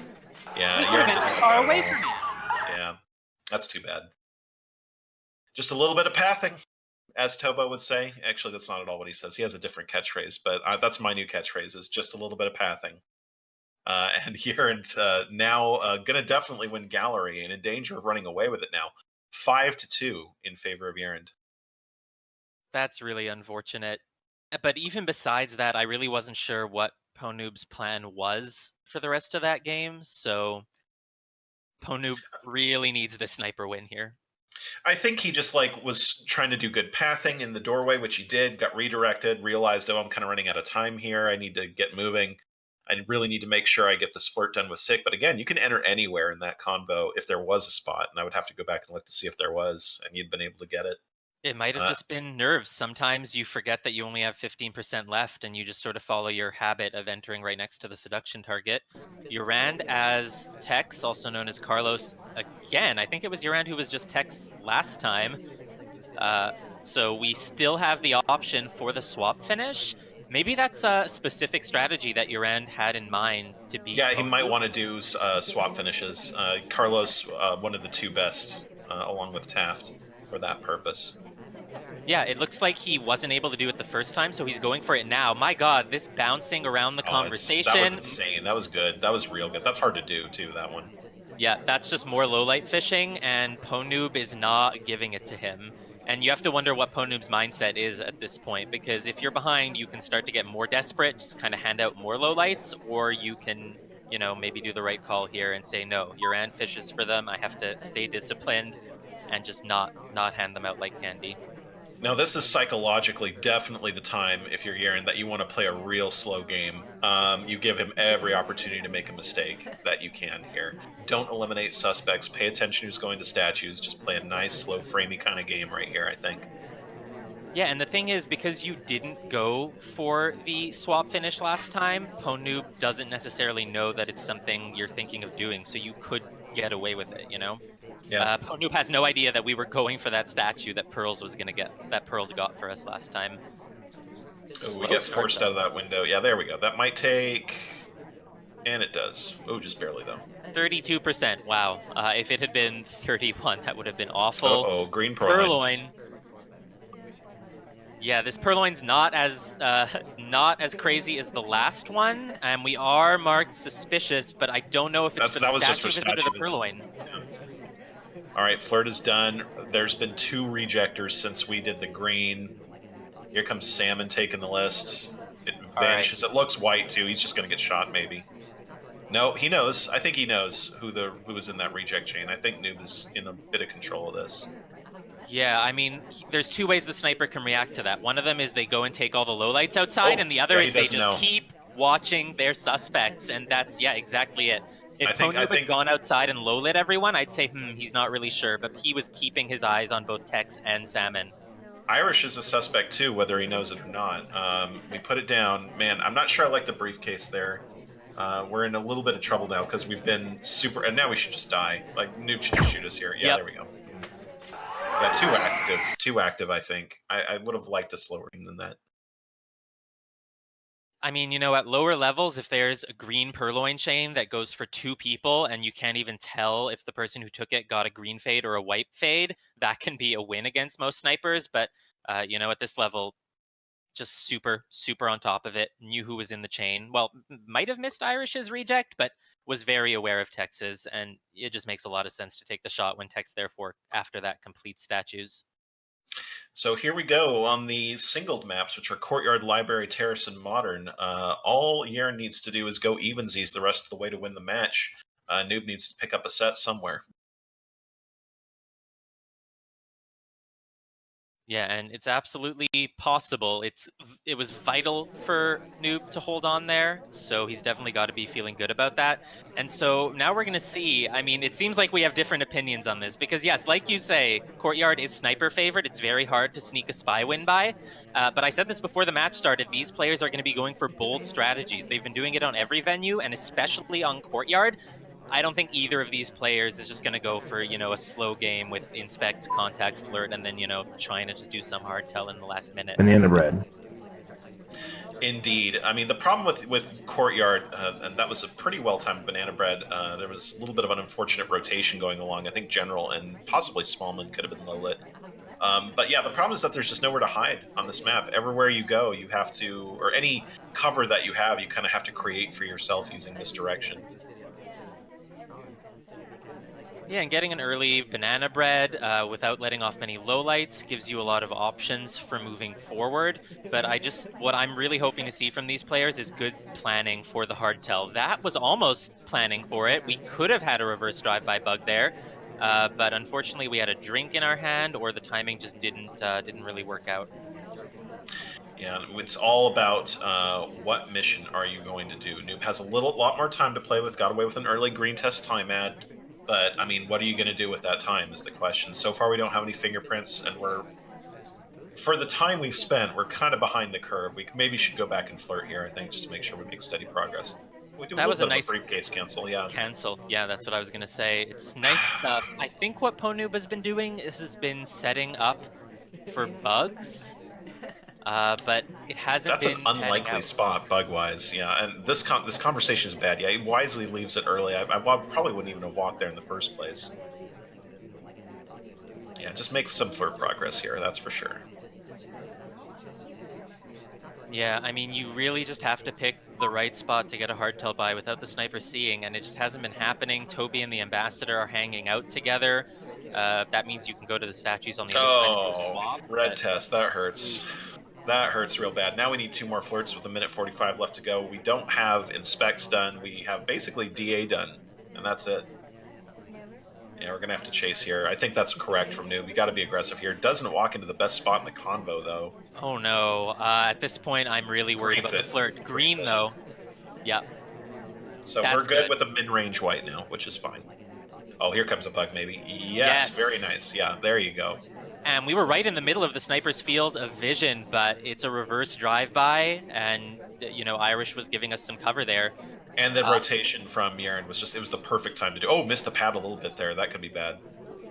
Yeah, We could have Yeren been didn't too look far bad at away all. from it. Yeah, that's too bad. Just a little bit of pathing, as Tobo would say. Actually, that's not at all what he says. He has a different catchphrase, but that's my new catchphrase: is just a little bit of pathing. And Yeren now gonna definitely win Gallery and in danger of running away with it now. 5-2 in favor of Yeren. That's really unfortunate. But even besides that, I really wasn't sure what Pwndnoob's plan was for the rest of that game. So Pwndnoob really needs the sniper win here. I think he just like was trying to do good pathing in the doorway, which he did. Got redirected, realized, oh, I'm kind of running out of time here. I need to get moving. I really need to make sure I get this flirt done with Sick. But again, you can enter anywhere in that convo if there was a spot, and I would have to go back and look to see if there was, and you'd been able to get it. It might have Uh, just been nerves. Sometimes you forget that you only have 15% left and you just sort of follow your habit of entering right next to the seduction target. YerAnd as Tex, also known as Carlos, again, I think it was YerAnd who was just Tex last time. Uh, so we still have the option for the swap finish. Maybe that's a specific strategy that YerAnd had in mind to beat yeah, he might Pwndnoob. want to do swap finishes. Carlos, one of the two best, along with Taft, for that purpose. Yeah, it looks like he wasn't able to do it the first time, so he's going for it now. My God, this bouncing around the Oh, that was conversation. insane. That was good. That was real good. That's hard to do too. That one. Yeah, that's just more low light fishing, and Pwndnoob is not giving it to him. And you have to wonder what Pwndnoob's mindset is at this point, because if you're behind, you can start to get more desperate, just kind of hand out more low lights, or you can, maybe do the right call here and say, no, YerAnd fishes for them. I have to stay disciplined and just not hand them out like candy. Now, this is psychologically definitely the time, if you're Yeren, that you want to play a real slow game. You give him every opportunity to make a mistake that you can here. Don't eliminate suspects. Pay attention who's going to statues. Just play a nice, slow, framey kind of game right here, I think. Yeah, and the thing is, because you didn't go for the swap finish last time, Pwndnoob doesn't necessarily know that it's something you're thinking of doing, so you could get away with it. Yeah. Pwndnoob has no idea that we were going for that statue that Pearls was going to get, that Pearls got for us last time. Oh, we Slow get start, forced though. out of that window. Yeah, there we go. That might take. And it does. Oh, just barely, though. 32%. Wow. If it had been 31, that would have been Uh awful. oh, green purloin. Purloin. Yeah, this purloin's not as not as crazy as the last one, and we are marked suspicious, but I don't know if it's for the That was just for statue visit or statue the visit. purloin. Yeah. All right, flirt is done. There's been 2 rejectors since we did the green. Here comes Salmon taking the list. It All right. vanishes. It looks white too. He's just going to get shot, maybe. No, he knows. I think he knows who was in that reject chain. I think Noob is in a bit of control of this. Yeah, I mean, there's two ways the sniper can react to that. One of them is they go and take all the lowlights outside, Oh, and the other yeah, he is they doesn't just know. keep watching their suspects, and that's, yeah, exactly it. If I Pwndnoob had think gone outside and low-lit everyone, I'd say, he's not really sure, but he was keeping his eyes on both Tex and Salmon. Irish is a suspect too, whether he knows it or not. We put it down. Man, I'm not sure I like the briefcase there. We're in a little bit of trouble now because we've been super, and now we should just die. Like Noob should just shoot us here. Yeah, Yep. there we go. Yeah, too active. Too active. I think I would have liked a slower game than that. I mean, at lower levels, if there's a green purloin chain that goes for 2 people and you can't even tell if the person who took it got a green fade or a white fade, that can be a win against most snipers. But, at this level, just super, super on top of it, knew who was in the chain. Well, might have missed Irish's reject, but was very aware of Tex's. And it just makes a lot of sense to take the shot when Tex, therefore, after that, completes statues. So here we go on the singled maps, which are Courtyard, Library, Terrace, and Modern. All Yeren needs to do is go evensies the rest of the way to win the match. Noob needs to pick up a set somewhere. Yeah, and it's absolutely possible. It was vital for Noob to hold on there, so he's definitely got to be feeling good about that. And so now we're going to see. I mean, it seems like we have different opinions on this because yes, like you say, Courtyard is sniper favorite. It's very hard to sneak a spy win by. But I said this before the match started. These players are going to be going for bold strategies. They've been doing it on every venue, and especially on Courtyard. I don't think either of these players is just going to go for, a slow game with inspect, contact, flirt, and then, trying to just do some hard tell in the last minute. Banana bread. Indeed. I mean, the problem with Courtyard, and that was a pretty well timed banana bread. There was a little bit of an unfortunate rotation going along. I think General and possibly Smallman could have been low lit. But yeah, the problem is that there's just nowhere to hide on this map. Everywhere you go, you have to, or any cover that you have, you kind of have to create for yourself using misdirection. Yeah, and getting an early banana bread without letting off many lowlights gives you a lot of options for moving forward. But what I'm really hoping to see from these players is good planning for the hard tell. That was almost planning for it. We could have had a reverse drive-by bug there, but unfortunately we had a drink in our hand, or the timing just didn't really work out. Yeah, it's all about what mission are you going to do. Noob has a lot more time to play with. Got away with an early green test time ad, but I mean, what are you going to do with that time? Is the question. So far, we don't have any fingerprints, and for the time we've spent, we're kind of behind the curve. We maybe should go back and flirt here. I think just to make sure we make steady progress. We do a That little was a bit of a nice briefcase cancel, yeah. cancel. Yeah, that's what I was going to say. It's nice stuff. I think what Pwndnoob has been doing has been setting up for bugs, but it hasn't That's an been panning unlikely out. spot, bug wise. Yeah, and this conversation is bad. Yeah, he wisely leaves it early. I probably wouldn't even have walked there in the first place. Yeah, just make some flirt progress here. That's for sure. Yeah, I mean, you really just have to pick the right spot to get a hard tell by without the sniper seeing, and it just hasn't been happening. Toby and the ambassador are hanging out together. That means you can go to the statues on the other side and do a Oh, swap. red But test. That hurts. That hurts real bad. Now we need 2 more flirts with a minute 45 left to go. We don't have inspects done. We have basically DA done, and that's it. Yeah, we're gonna have to chase here. I think that's correct from Noob. You got to be aggressive here. Doesn't walk into the best spot in the convo though. oh no, at this point, I'm really worried Greens about the it. flirt. Greens Green it. though, yep, So we're that's good good. with a mid-range white now, which is fine. Oh, here comes a bug, maybe. Yes, very Yes. nice. Yeah, there you go. And we were right in the middle of the sniper's field of vision, but it's a reverse drive-by, and Irish was giving us some cover there. And the Uh, rotation from YerAnd was just, it was the perfect time to do. Oh, missed the pad a little bit there. That could be bad.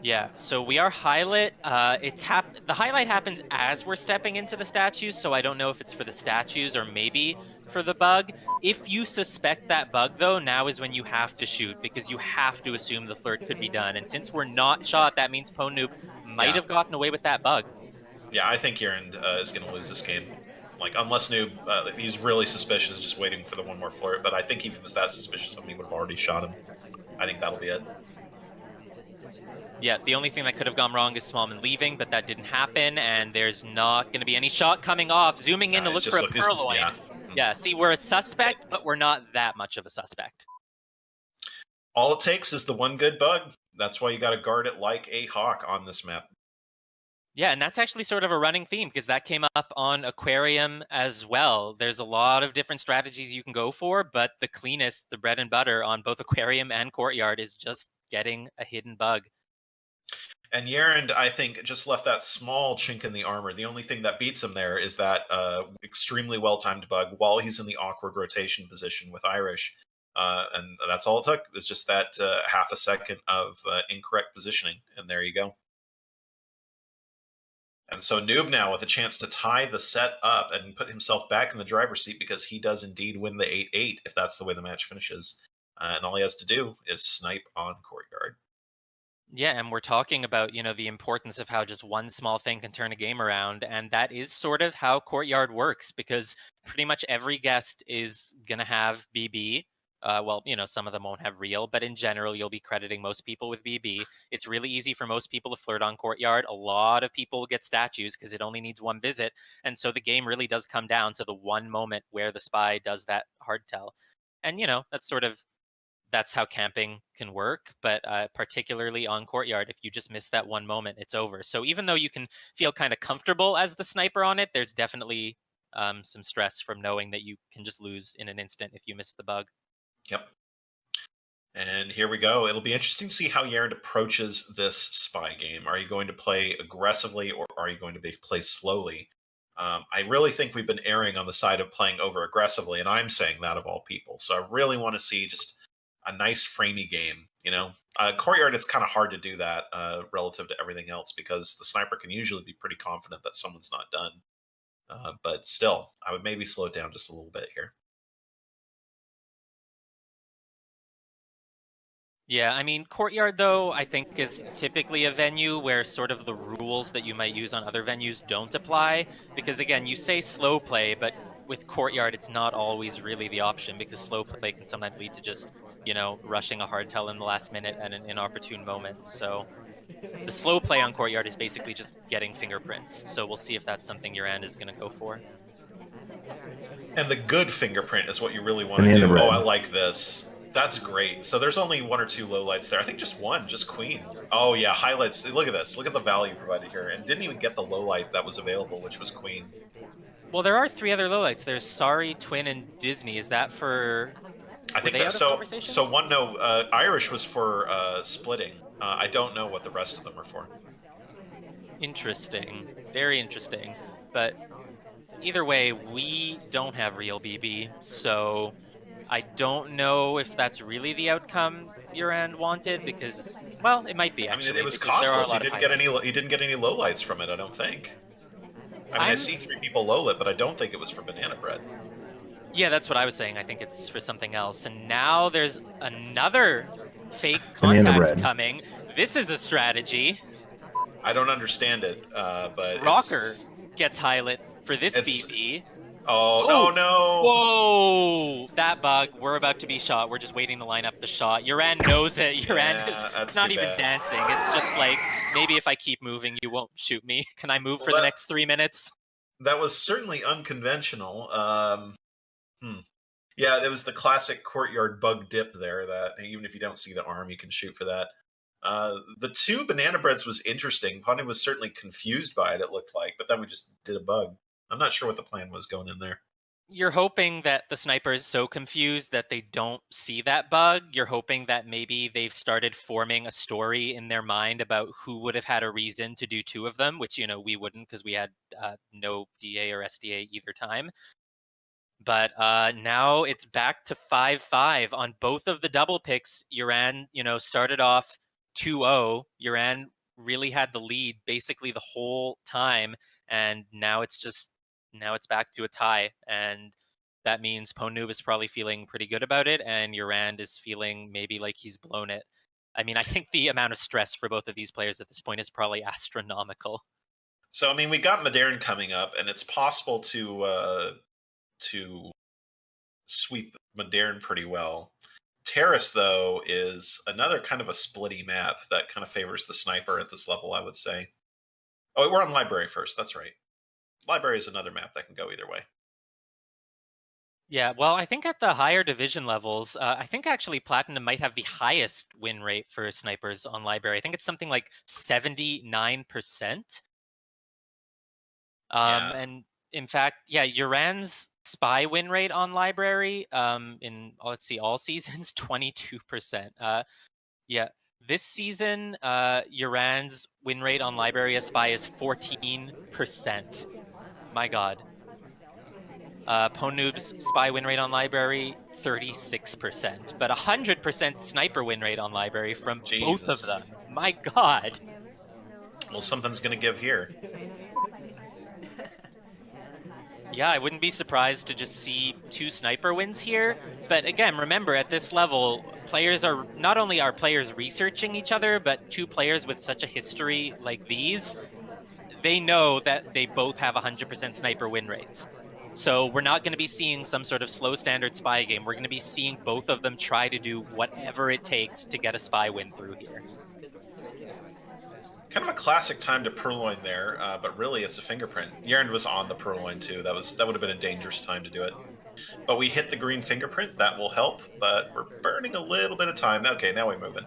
yeah, so we are highlight. The highlight happens as we're stepping into the statues, so I don't know if it's for the statues or maybe for the bug. If you suspect that bug, though, now is when you have to shoot because you have to assume the flirt could be done. And since we're not shot, that means Pwndnoob might Yeah. have gotten away with that bug. Yeah, I think YerAnd is going to lose this game. Like, unless Noob, he's really suspicious, just waiting for the one more flirt. But I think if he was that suspicious of him, he would have already shot him. I think that'll be it. Yeah, the only thing that could have gone wrong is Smallman leaving, but that didn't happen, and there's not going to be any shot coming off. Zooming in to look for a purloin. Yeah. Yeah, see, we're a suspect, but we're not that much of a suspect. All it takes is the one good bug. That's why you got to guard it like a hawk on this map. Yeah, and that's actually sort of a running theme because that came up on Aquarium as well. There's a lot of different strategies you can go for, but the cleanest, the bread and butter on both Aquarium and Courtyard is just getting a hidden bug. And YerAnd, I think, just left that small chink in the armor. The only thing that beats him there is that extremely well-timed bug while he's in the awkward rotation position with Irish. And that's all it took. It was just that half a second of incorrect positioning. And there you go. And so Noob now with a chance to tie the set up and put himself back in the driver's seat because he does indeed win the 8-8 if that's the way the match finishes. And all he has to do is snipe on Courtyard. Yeah, and we're talking about, the importance of how just one small thing can turn a game around. And that is sort of how Courtyard works because pretty much every guest is going to have BB. Well, some of them won't have real, but in general, you'll be crediting most people with BB. It's really easy for most people to flirt on Courtyard. A lot of people get statues because it only needs one visit. And so the game really does come down to the one moment where the spy does that hard tell. And, that's sort of that's how camping can work. But particularly on Courtyard, if you just miss that one moment, it's over. So even though you can feel kind of comfortable as the sniper on it, there's definitely some stress from knowing that you can just lose in an instant if you miss the bug. Yep. And here we go. It'll be interesting to see how YerAnd approaches this spy game. Are you going to play aggressively or are you going to play slowly? I really think we've been erring on the side of playing over aggressively, and I'm saying that of all people. So I really want to see just a nice framey game. Courtyard, it's kind of hard to do that relative to everything else because the sniper can usually be pretty confident that someone's not done. But still, I would maybe slow it down just a little bit here. Yeah, I mean, Courtyard, though, I think is typically a venue where sort of the rules that you might use on other venues don't apply. Because again, you say slow play, but with Courtyard, it's not always really the option because slow play can sometimes lead to just, rushing a hardtail in the last minute at an inopportune moment. So the slow play on Courtyard is basically just getting fingerprints. So we'll see if that's something YerAnd is going to go for. And the good fingerprint is what you really want to Banana do. bread. Oh, I like this. That's great. So there's only one or two lowlights there. I think just one, just Queen. Oh yeah, highlights. Look at this. Look at the value provided here. And didn't even get the lowlight that was available, which was Queen. Well, there are 3 other lowlights. There's Sorry, Twin, and Disney. Is that for... I think they that out of conversation? so one no Irish was for splitting. I don't know what the rest of them are for. Interesting. Very interesting. But either way, we don't have real BB, so I don't know if that's really the outcome YerAnd wanted because, well, it might be I mean, it actually was because there are a costless. He lot of didn't get any. highlights. He didn't get any lowlights from it. I don't think. I mean, I I'm see 3 people lowlit, but I don't think it was for banana bread. Yeah, that's what I was saying. I think it's for something else. And now there's another fake Banana contact bread. coming. This is a strategy. I don't understand it, but Rocker gets highlight for this it's. BB. Oh Oh, no no! whoa! That bug. We're about to be shot. We're just waiting to line up the shot. YerAnd knows it. YerAnd is Yeah, that's not too even bad. dancing. It's just like, maybe if I keep moving, you won't shoot me. Can I move Well, for the next 3 minutes? that was certainly unconventional. Yeah, it was the classic courtyard bug dip there. That even if you don't see the arm, you can shoot for that. The 2 banana breads was interesting. Pwndnoob was certainly confused by it. It looked like, but then we just did a bug. I'm not sure what the plan was going in there. You're hoping that the sniper is so confused that they don't see that bug. You're hoping that maybe they've started forming a story in their mind about who would have had a reason to do 2 of them, which, we wouldn't because we had no DA or SDA either time. But now it's back to 5-5 on both of the double picks. YerAnd, started off 2-0. YerAnd really had the lead basically the whole time, and now it's back to a tie, and that means Pwndnoob is probably feeling pretty good about it, and YerAnd is feeling maybe like he's blown it. I mean, I think the amount of stress for both of these players at this point is probably astronomical. So I mean, we got Modern coming up, and it's possible to sweep Modern pretty well. Terrace, though, is another kind of a splitty map that kind of favors the sniper at this level, I would say. Oh, we're on Library first. That's right. Library is another map that can go either way. Yeah, well, I think at the higher division levels, I think actually Platinum might have the highest win rate for snipers on Library. I think it's something like 79%. Yeah. And in fact, yeah, YerAnd's spy win rate on Library in, let's see, all seasons, 22%. Yeah, this season, YerAnd's win rate on Library as spy is 14%. My God. Pwndnoob's spy win rate on Library, 36%, but 100% sniper win rate on Library from both of Jesus. them. My God. Well, something's going to give here. Yeah, I wouldn't be surprised to just see 2 sniper wins here. But again, remember, at this level, players are not only are players researching each other, but 2 players with such a history like these, they know that they both have 100% sniper win rates. So we're not going to be seeing some sort of slow standard spy game. We're going to be seeing both of them try to do whatever it takes to get a spy win through here. Kind of a classic time to purloin there, but really it's a fingerprint. YerAnd was on the purloin too. That would have been a dangerous time to do it. But we hit the green fingerprint. That will help, but we're burning a little bit of time. Okay, now we're moving.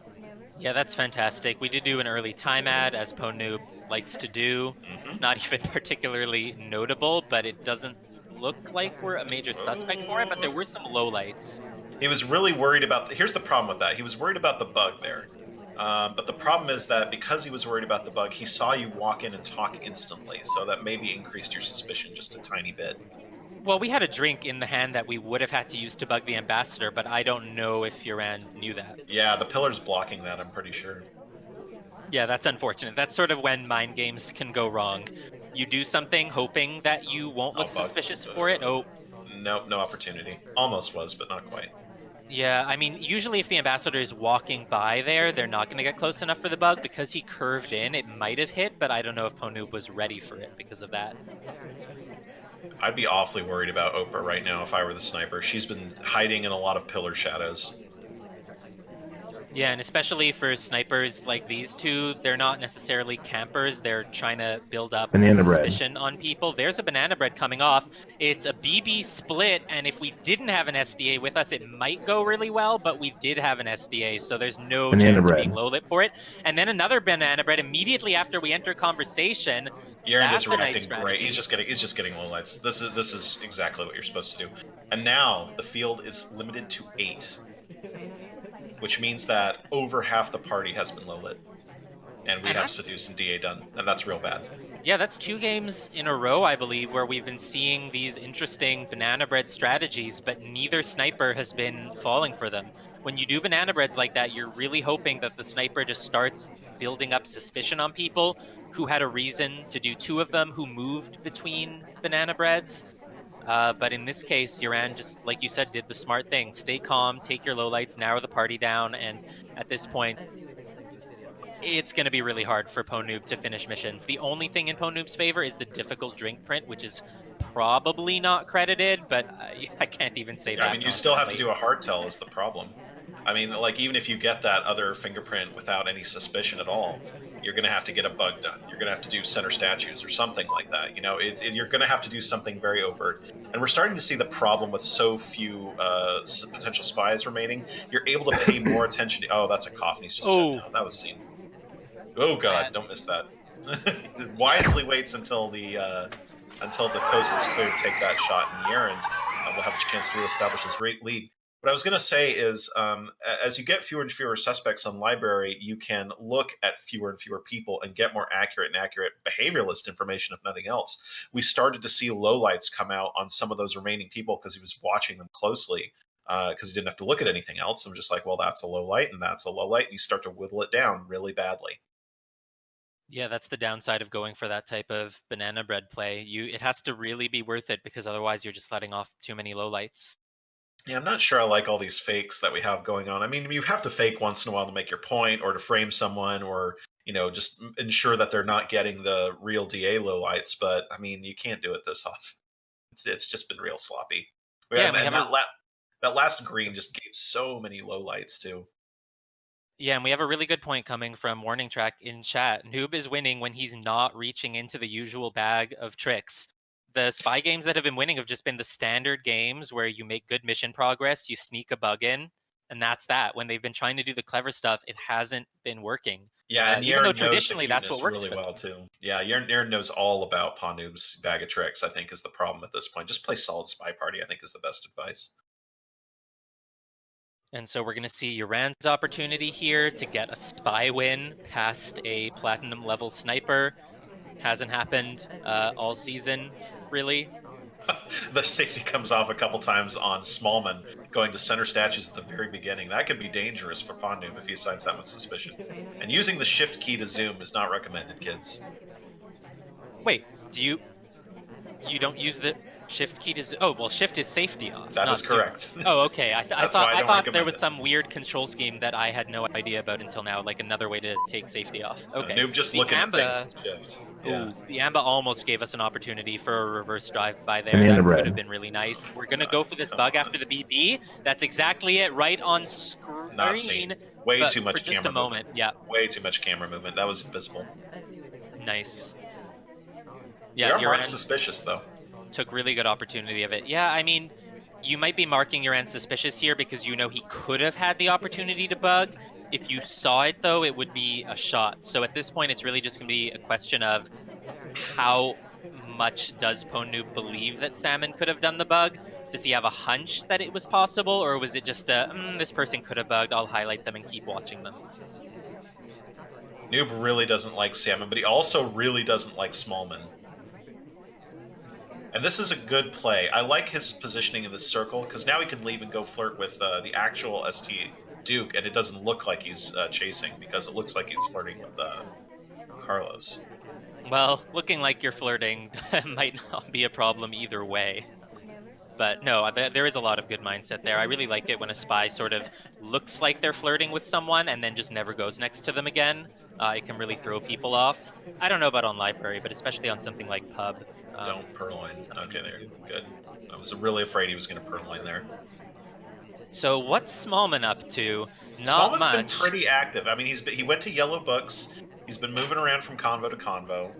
Yeah, that's fantastic. We did do an early time ad, as Pwndnoob likes to do. It's Hmm. not even particularly notable, but it doesn't look like we're a major suspect for it, but there were some lowlights. He was really worried about. Here's the problem with that. He was worried about the bug there. But the problem is that because he was worried about the bug, he saw you walk in and talk instantly. So that maybe increased your suspicion just a tiny bit. Well, we had a drink in the hand that we would have had to use to bug the ambassador, but I don't know if YerAnd knew that. Yeah, the pillar's blocking that, I'm pretty sure. Yeah, that's unfortunate. That's sort of when mind games can go wrong. You do something hoping that you won't Oh, look bug. suspicious for it. Oh, No, no opportunity. Almost was, but not quite. yeah. I mean, usually if the ambassador is walking by there, they're not going to get close enough for the bug. Because he curved in, it might have hit, but I don't know if Pwndnoob was ready for it because of that. I'd be awfully worried about Oprah right now if I were the sniper. She's been hiding in a lot of pillar shadows. Yeah, and especially for snipers like these two, they're not necessarily campers. They're trying to build up Banana bread. suspicion on people. There's a banana bread coming off. It's a BB split, and if we didn't have an SDA with us, it might go really well, but we did have an SDA, so there's no Banana chance of bread. being low lit for it. And then another banana bread immediately after we enter conversation. YerAnd is That's a nice reacting great. strategy. He's just getting lowlights. This is exactly what you're supposed to do. And now the field is limited to 8, which means that over half the party has been low lit. And we And have that's Seduce and DA done, and that's real bad. Yeah, that's 2 games in a row, I believe, where we've been seeing these interesting banana bread strategies, but neither sniper has been falling for them. When you do banana breads like that, you're really hoping that the sniper just starts building up suspicion on people who had a reason to do 2 of them, who moved between banana breads. But in this case, YerAnd, just like you said, did the smart thing. Stay calm, take your lowlights, narrow the party down, and at this point, it's going to be really hard for Pwndnoob to finish missions. The only thing in Pwndnoob's favor is the difficult drink print, which is probably not credited, but I can't even say Yeah, I that mean, you still have to confidently. do a hard tell is the problem. I mean, like, even if you get that other fingerprint without any suspicion at all, you're going to have to get a bug done. You're going to have to do center statues or something like that. You know, you're going to have to do something very overt. And we're starting to see the problem with so few potential spies remaining. You're able to pay more attention to. Oh, that's a cough, and he's just dead Oh, now. That was seen. Oh God, bad. don't miss that. Wisely waits until the coast is clear to take that shot, and YerAnd will have a chance to reestablish his lead. What I was going to say is, as you get fewer and fewer suspects on library, you can look at fewer and fewer people and get more accurate behavioralist information, if nothing else. We started to see lowlights come out on some of those remaining people because he was watching them closely. Because he didn't have to look at anything else. I'm just like, well, that's a low light, and that's a low light, and you start to whittle it down really badly. Yeah, that's the downside of going for that type of banana bread play. It has to really be worth it because otherwise you're just letting off too many lowlights. Yeah, I'm not sure I like all these fakes that we have going on. I mean, you have to fake once in a while to make your point or to frame someone or, just ensure that they're not getting the real DA lowlights. But I mean, you can't do it this often. It's just been real sloppy. Yeah, And, and we and have a that last green just gave so many lowlights too. Yeah, and we have a really good point coming from Warning Track in chat. Noob is winning when he's not reaching into the usual bag of tricks. The spy games that have been winning have just been the standard games where you make good mission progress, you sneak a bug in, and that's that. When they've been trying to do the clever stuff, it hasn't been working. Yeah, and Even though YerAnd knows the traditionally that's what cuteness works really for them. well too. Yeah, YerAnd knows all about Pwndnoob's bag of tricks. I think is the problem at this point. Just play solid spy party. I think is the best advice. And so we're going to see YerAnd's opportunity here to get a spy win past a platinum level sniper. Hasn't happened all season, really. The safety comes off a couple times on Smallman going to center statues at the very beginning. That could be dangerous for Pwndnoob if he assigns that much suspicion. And using the shift key to zoom is not recommended, kids. Wait, you don't use the shift key to oh, well, shift is safety off, That is not zoom. correct. Oh, okay. That's why I I don't thought there recommend was it. some weird control scheme that I had no idea about until now, like another way to take safety off. Okay. Noob just The looking at things Amba with shift. Yeah. Oh, the Amba almost gave us an opportunity for a reverse drive by there. Banana That could have bread. been really nice. We're gonna go for this Come bug on. after the BB. That's exactly it, right on Not seen. screen. Way But too for much just a camera movement. moment, yeah, Way too much camera movement. That was invisible. nice. We Yeah, are marked YerAnd suspicious, though. took really good opportunity of it. Yeah, I mean, You might be marking YerAnd suspicious here because you know he could have had the opportunity to bug. If you saw it, though, it would be a shot. So at this point, it's really just going to be a question of how much does Pwndnoob believe that Salmon could have done the bug? Does he have a hunch that it was possible, or was it just this person could have bugged, I'll highlight them and keep watching them? Noob really doesn't like Salmon, but he also really doesn't like Smallman. And this is a good play. I like his positioning in the circle, because now he can leave and go flirt with the actual ST Duke, and it doesn't look like he's chasing, because it looks like he's flirting with Carlos. Well, looking like you're flirting might not be a problem either way. But no, there is a lot of good mindset there. I really like it when a spy sort of looks like they're flirting with someone and then just never goes next to them again. It can really throw people off. I don't know about on library, but especially on something like pub. Don't purloin. Something Okay, you can there. do. Good. I was really afraid he was going to purloin there. So what's Smallman up to? Not Smallman's been much. pretty active. I mean, he went to Yellow Books. He's been moving around from convo to convo.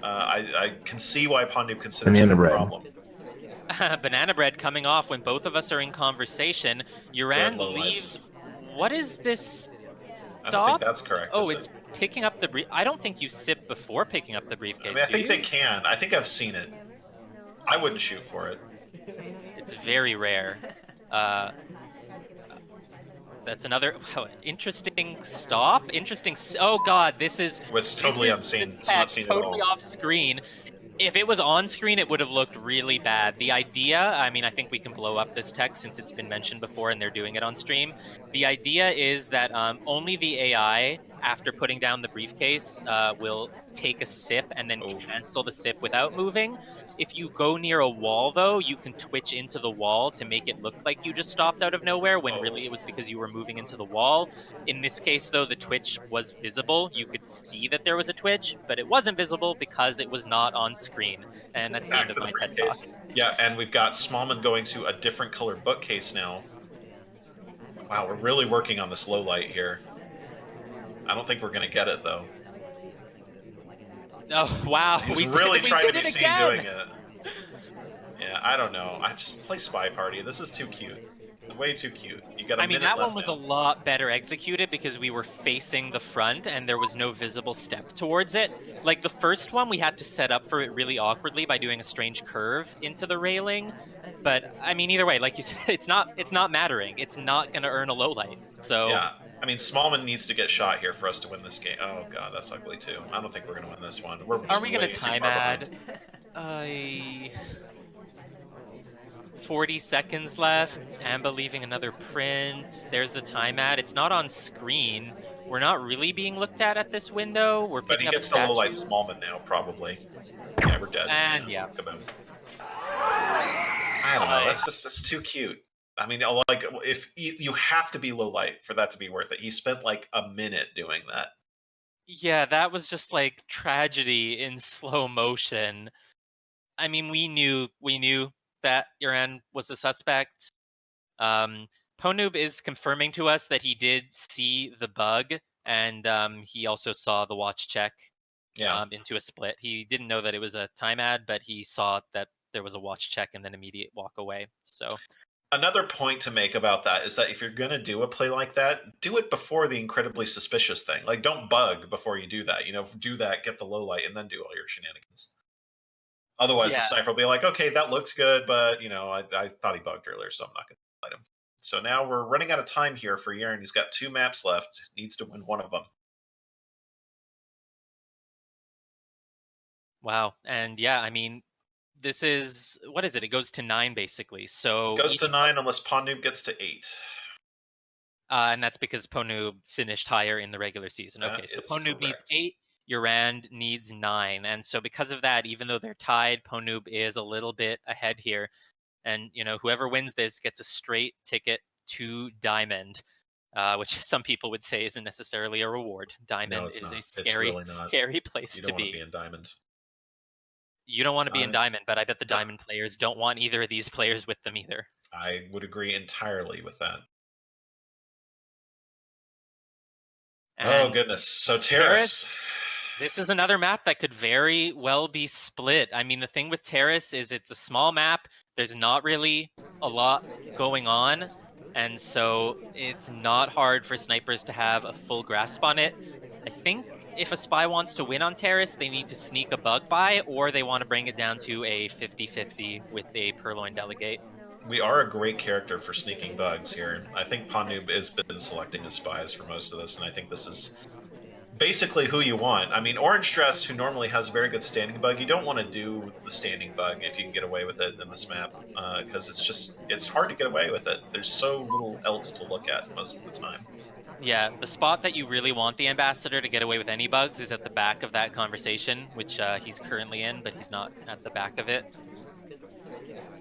I can see why Pwndnoob considers him a problem. Banana bread coming off when both of us are in conversation. Good YerAnd leaves. lowlights. What is this I don't think stop? that's correct, Oh, is it? it's picking up the brief. I don't think you sip before picking up the I briefcase, mean, I do think they you? can. I think I've seen it. I wouldn't shoot for it. It's very rare. Uh, that's another interesting stop. Interesting. Oh God, this is It's this totally is the unseen. It's tech not seen at totally all. off screen. If it was on screen, it would have looked really bad. The idea, I mean, I think we can blow up this text since it's been mentioned before and they're doing it on stream. The idea is that only the AI, after putting down the briefcase, will take a sip and then Oh, cancel the sip without moving. If you go near a wall, though, you can twitch into the wall to make it look like you just stopped out of nowhere when oh. really it was because you were moving into the wall. In this case, though, the twitch was visible. You could see that there was a twitch, but it wasn't visible because it was not on screen. And that's the end Back of to the my TED briefcase. Talk. Yeah, and we've got Smallman going to a different color bookcase now. Wow, we're really working on this low light here. I don't think we're going to get it, though. Oh wow, He's we did really it! We trying to did be it seen doing again! it. Yeah, I don't know. I just play Spy Party. This is too cute. Way too cute. You got a I mean, minute that one left was a now. lot better executed because we were facing the front and there was no visible step towards it. Like the first one, we had to set up for it really awkwardly by doing a strange curve into the railing. But I mean, either way, like you said, it's not mattering. It's not going to earn a low light. So Yeah, I mean, Smallman needs to get shot here for us to win this game. Oh god, that's ugly too. I don't think we're going to win this one. We're are just we going to way too time far behind. add? Uh, 40 seconds left. Amba leaving another print. There's the time ad. It's not on screen. We're not really being looked at this window. We're But he picking up a gets the low light statue. Smallman now, probably. Yeah, we're dead. And Yeah, yeah. kaboom. I don't know. That's too cute. I mean, like, if you have to be low light for that to be worth it. He spent like a minute doing that. Yeah, that was just like tragedy in slow motion. I mean, we knew that YerAnd was a suspect. Um, Pwndnoob is confirming to us that he did see the bug, and he also saw the watch check Yeah. into a split. He didn't know that it was a time ad, but he saw that there was a watch check and then immediate walk away. So Another point to make about that is that if you're going to do a play like that, do it before the incredibly suspicious thing. Like, don't bug before you do that. Do that, get the low light, and then do all your shenanigans. Otherwise, the yeah, sniper will be like, okay, that looked good, but, I thought he bugged earlier, so I'm not going to light him. So now we're running out of time here for YerAnd. He's got 2 maps left. Needs to win one of them. wow, and yeah, I mean, this is what is it? It goes to 9 basically. It So goes each to 9 unless Pwndnoob gets to 8. and that's because Pwndnoob finished higher in the regular season. That Okay, so is Pwndnoob needs correct. 8, YerAnd needs 9, and so because of that, even though they're tied, Pwndnoob is a little bit ahead here. And whoever wins this gets a straight ticket to Diamond, which some people would say isn't necessarily a reward. No, Diamond it's is a not. It's scary, really not. scary place You to don't want to be be. in Diamond. You don't want to be in Di- Diamond, but I bet the Di- Diamond players don't want either of these players with them either. I would agree entirely with that. Oh, And goodness. So, Terrace. Terrace, this is another map that could very well be split. I mean, the thing with Terrace is it's a small map. There's not really a lot going on, and so it's not hard for snipers to have a full grasp on it. I think if a spy wants to win on Terrace, they need to sneak a bug by, or they want to bring it down to a 50-50 with a Purloin Delegate. We are a great character for sneaking bugs here. I think Pwndnoob has been selecting his spies for most of this, and I think this is basically who you want. I mean, Orange Dress, who normally has a very good standing bug, you don't want to do the standing bug if you can get away with it in this map, because it's hard to get away with it. There's so little else to look at most of the time. Yeah, the spot that you really want the ambassador to get away with any bugs is at the back of that conversation, which he's currently in, but he's not at the back of it.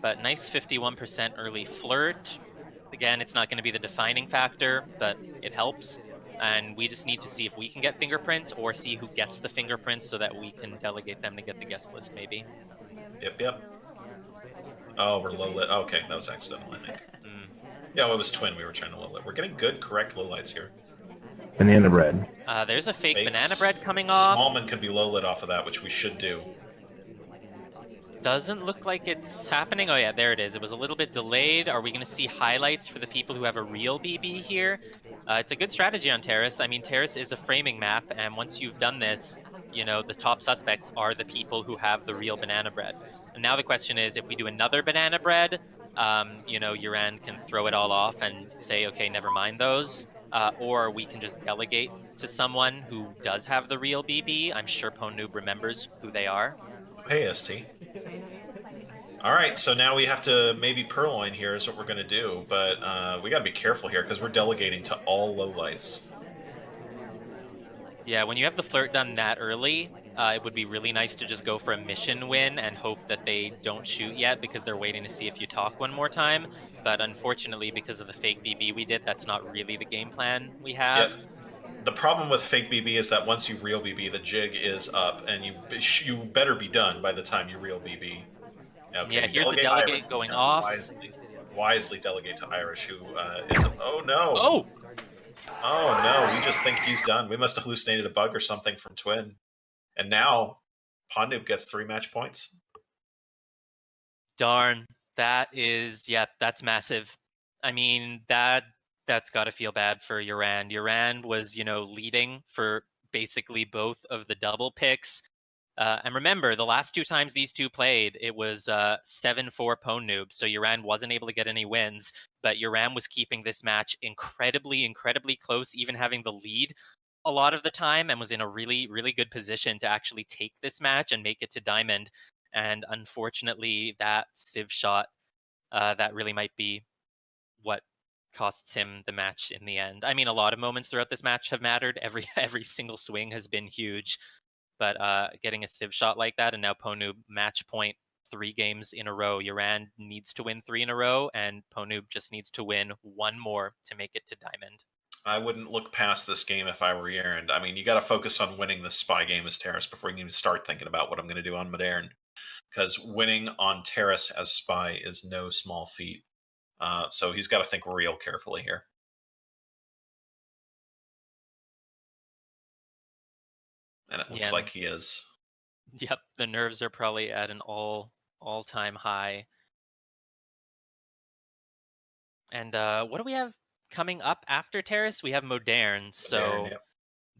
But nice 51% early flirt. Again, it's not going to be the defining factor, but it helps. And we just need to see if we can get fingerprints or see who gets the fingerprints so that we can delegate them to get the guest list, maybe. Yep. Oh, we're low lit. Okay, that was accidental, I think. Yeah, well, it was twin. We were trying to low lit. We're getting good, correct low lights here. Banana bread. There's a fake Fakes. banana bread coming off. Smallman can be low lit off of that, which we should do. Doesn't look like it's happening. Oh yeah, there it is. It was a little bit delayed. Are we going to see highlights for the people who have a real BB here? It's a good strategy on Terrace. I mean, Terrace is a framing map, and once you've done this, you know, the top suspects are the people who have the real banana bread. And now the question is, if we do another banana bread, you know, YerAnd can throw it all off and say, okay, never mind those. Or we can just delegate to someone who does have the real BB. I'm sure Pwndnoob remembers who they are. Hey, ST. All right, so now we have to maybe Purloin here is what we're going to do, but we got to be careful here because we're delegating to all lowlights. Yeah, when you have the flirt done that early, it would be really nice to just go for a mission win and hope that they don't shoot yet because they're waiting to see if you talk one more time. But unfortunately, because of the fake BB we did, that's not really the game plan we have. Yep. The problem with fake BB is that once you real BB, the jig is up, and you better be done by the time you real BB. Okay, Yeah, here's a delegate going off. Wisely delegate to Irish, who is... Oh, no! Oh! Oh, no, we just think he's done. We must have hallucinated a bug or something from Twin. And now, Pwndnoob gets 3 match points. Darn. That is... Yeah, that's massive. I mean, that's got to feel bad for YerAnd. YerAnd was, you know, leading for basically both of the double picks. And remember, the last 2 times these two played, it was 7-4 Pwndnoob, so YerAnd wasn't able to get any wins, but YerAnd was keeping this match incredibly close, even having the lead a lot of the time, and was in a really, really good position to actually take this match and make it to Diamond. And unfortunately, that Civ shot, that really might be what costs him the match in the end. I mean, a lot of moments throughout this match have mattered. Every single swing has been huge. But getting a Civ shot like that, and now Pwndnoob match point 3 games in a row. YerAnd needs to win 3 in a row, and Pwndnoob just needs to win 1 more to make it to Diamond. I wouldn't look past this game if I were YerAnd. I mean, you got to focus on winning the spy game as Terrace before you can even start thinking about what I'm going to do on Modern. Because winning on Terrace as spy is no small feat. So he's got to think real carefully here. And it looks like he is. Yep, the nerves are probably at an all-time high. And what do we have coming up after Terrace? We have Modern, so yep.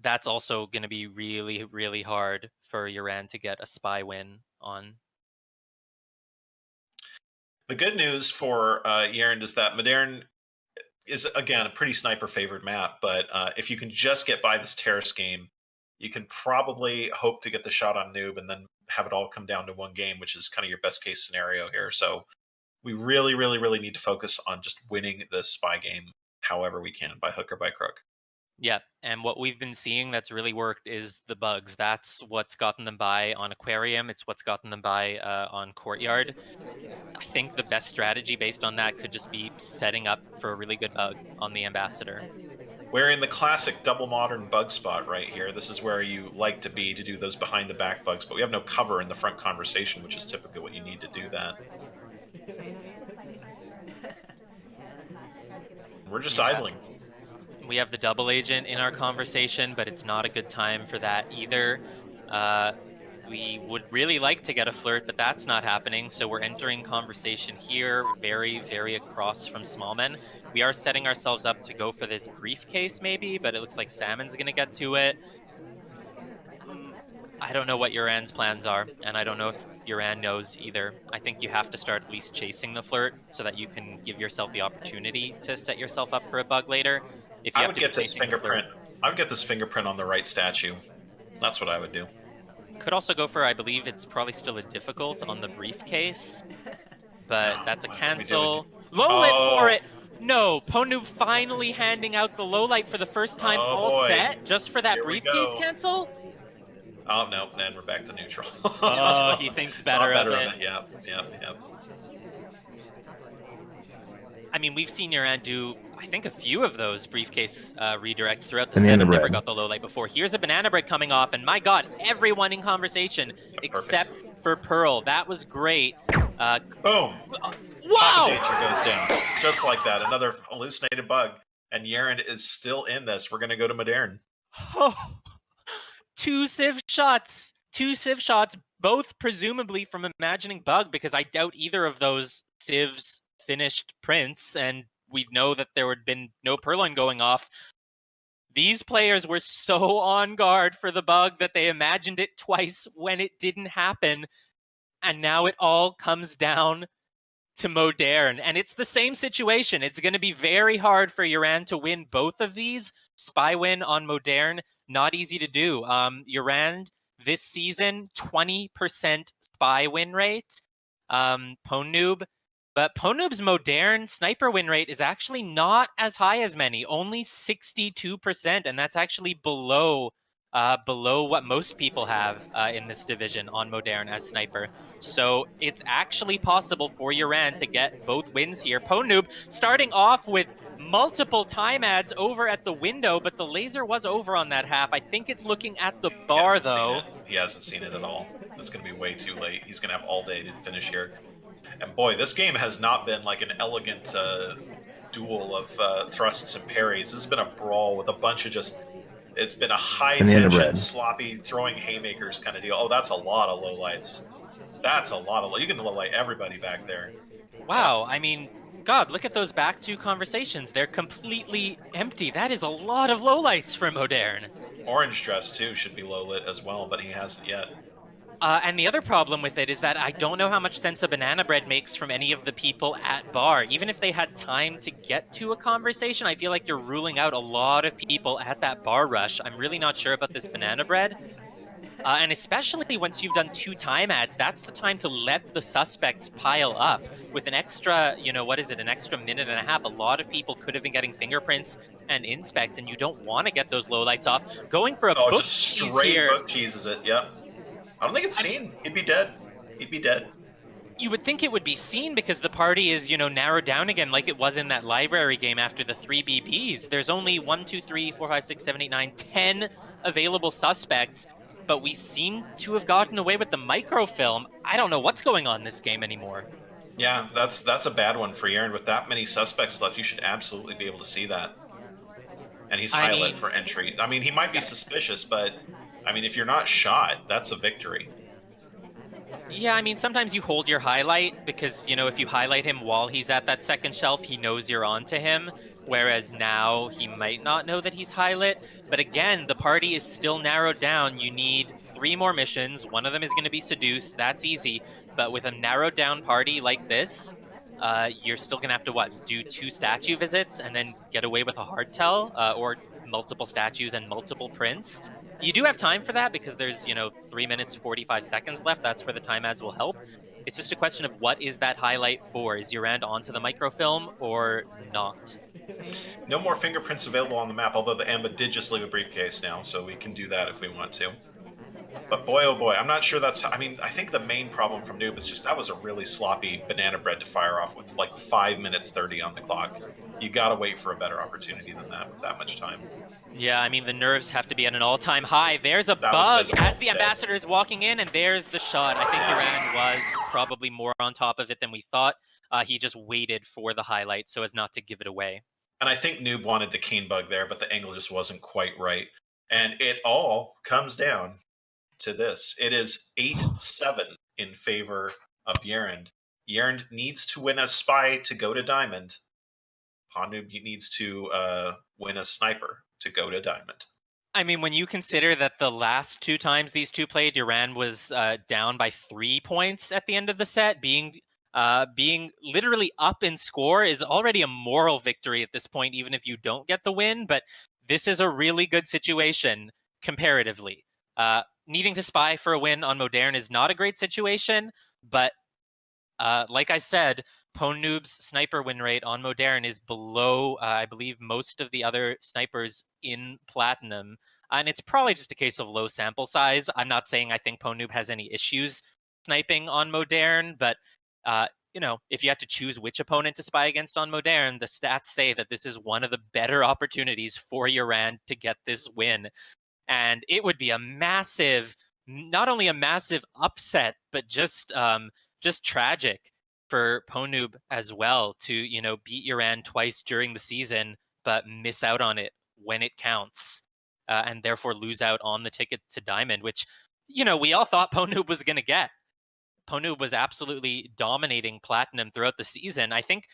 That's also going to be really, really hard for YerAnd to get a spy win on. The good news for YerAnd is that Modern is, again, a pretty sniper-favored map, but if you can just get by this Terrace game, you can probably hope to get the shot on Noob and then have it all come down to 1 game, which is kind of your best-case scenario here. So we really, really, really need to focus on just winning this spy game however we can, by hook or by crook. Yeah, and what we've been seeing that's really worked is the bugs. That's what's gotten them by on Aquarium. It's what's gotten them by on Courtyard. I think the best strategy based on that could just be setting up for a really good bug on the Ambassador. We're in the classic double modern bug spot right here. This is where you like to be to do those behind-the-back bugs, but we have no cover in the front conversation, which is typically what you need to do that. We're just idling. We have the double agent in our conversation, but it's not a good time for that either. We would really like to get a flirt, but that's not happening. So we're entering conversation here, very, very across from Smallman. We are setting ourselves up to go for this briefcase maybe, but it looks like Salmon's going to get to it. I don't know what YerAnd's plans are, and I don't know if YerAnd knows either. I think you have to start at least chasing the flirt so that you can give yourself the opportunity to set yourself up for a bug later. If you I have would to be get this chasing the flirt, fingerprint. I would get this fingerprint on the right statue. That's what I would do. could also go for, I believe it's probably still a difficult on the briefcase, but No, that's a what we do? cancel. Low lit for Oh, it. No, Pwndnoob finally handing out the low light for the first time, oh all boy. set, just for that Here we briefcase go. cancel. Oh no, and we're back to neutral. Oh, he thinks better Thought of better of it. it. Yep, yep, yep. I mean, we've seen YerAnd do, I think, a few of those briefcase redirects throughout the Banana set and never bread. got the low light before. Here's a banana bread coming off, and my God, everyone in conversation Perfect. except for Pearl. That was great. Boom. Papa Wow! Danger goes down. Just like that. Another hallucinated bug. And YerAnd is still in this. We're going to go to Modern. Oh, two Civ shots. Two Civ shots, both presumably from Imagining Bug, because I doubt either of those Civs finished Prince, and we know that there had been no Purloin going off. These players were so on guard for the bug that they imagined it twice when it didn't happen. And now it all comes down to Modern. And it's the same situation. It's going to be very hard for YerAnd to win both of these. Spy win on Modern, not easy to do. YerAnd this season, 20% spy win rate. Pwndnoob, but Pwndnoob's Modern sniper win rate is actually not as high as many, only 62%, and that's actually below what most people have in this division on Modern as sniper. So it's actually possible for YerAnd to get both wins here. Pwndnoob starting off with multiple time ads over at the window, but the laser was over on that half. I think it's looking at the bar, though. He hasn't seen it at all. It's going to be way too late. He's going to have all day to finish here. And boy, this game has not been like an elegant duel of thrusts and parries. This has been a brawl with a bunch of just... It's been a high-tension, sloppy, throwing haymakers kind of deal. Oh, that's a lot of lowlights. That's a lot of... You can low-light everybody back there. Wow, I mean, God, look at those back two conversations. They're completely empty. That is a lot of lowlights for Modern. Orange Dress, too, should be low-lit as well, but he hasn't yet. And the other problem with it is that I don't know how much sense a banana bread makes from any of the people at bar. Even if they had time to get to a conversation, I feel like you're ruling out a lot of people at that bar rush. I'm really not sure about this banana bread. And especially once you've done 2 time ads, that's the time to let the suspects pile up. With an extra, an extra minute and a half, a lot of people could have been getting fingerprints and inspects, and you don't want to get those lowlights off. Going for a book just cheese straight here. book cheeses it, yep. I don't think it's seen. He'd be dead. He'd be dead. You would think it would be seen because the party is, narrowed down again like it was in that library game after the 3 BBs. There's only 1, 2, 3, 4, 5, 6, 7, 8, 9, 10 available suspects, but we seem to have gotten away with the microfilm. I don't know what's going on in this game anymore. Yeah, that's a bad one for YerAnd. With that many suspects left, you should absolutely be able to see that. And he's high-lit for entry. I mean, he might be suspicious, but I mean, if you're not shot, that's a victory. Yeah, I mean, sometimes you hold your highlight because, if you highlight him while he's at that second shelf, he knows you're on to him. Whereas now he might not know that he's highlight. But again, the party is still narrowed down. You need 3 more missions. One of them is going to be seduced. That's easy. But with a narrowed down party like this, you're still going to have to, do 2 statue visits and then get away with a hardtail or multiple statues and multiple prints. You do have time for that because there's, 3 minutes, 45 seconds left. That's where the time ads will help. It's just a question of what is that highlight for? Is YerAnd onto the microfilm or not? No more fingerprints available on the map, although the AMBA did just leave a briefcase now, so we can do that if we want to. But boy, oh boy, I'm not sure that's... I mean, I think the main problem from Noob is just that was a really sloppy banana bread to fire off with like 5 minutes 30 on the clock. You gotta wait for a better opportunity than that with that much time. Yeah, I mean, the nerves have to be at an all-time high. There's a bug as the ambassador is walking in, and there's the shot. I think YerAnd was probably more on top of it than we thought. He just waited for the highlight so as not to give it away. And I think Noob wanted the cane bug there, but the angle just wasn't quite right. And it all comes down to this. It is 8-7 in favor of YerAnd. YerAnd needs to win a spy to go to diamond. Pwndnoob needs to win a sniper to go to diamond. I mean, when you consider that the last 2 times these two played, YerAnd was down by 3 points at the end of the set, being literally up in score is already a moral victory at this point, even if you don't get the win. But this is a really good situation comparatively. Needing to spy for a win on Modern is not a great situation, but like I said, Pwndnoob's sniper win rate on Modern is below, I believe, most of the other snipers in Platinum. And it's probably just a case of low sample size. I'm not saying I think Pwndnoob has any issues sniping on Modern, but if you had to choose which opponent to spy against on Modern, the stats say that this is one of the better opportunities for YerAnd to get this win. And it would be a massive, not only a massive upset, but just tragic for Pwndnoob as well to, beat YerAnd twice during the season, but miss out on it when it counts, and therefore lose out on the ticket to Diamond, which, we all thought Pwndnoob was going to get. Pwndnoob was absolutely dominating Platinum throughout the season. I think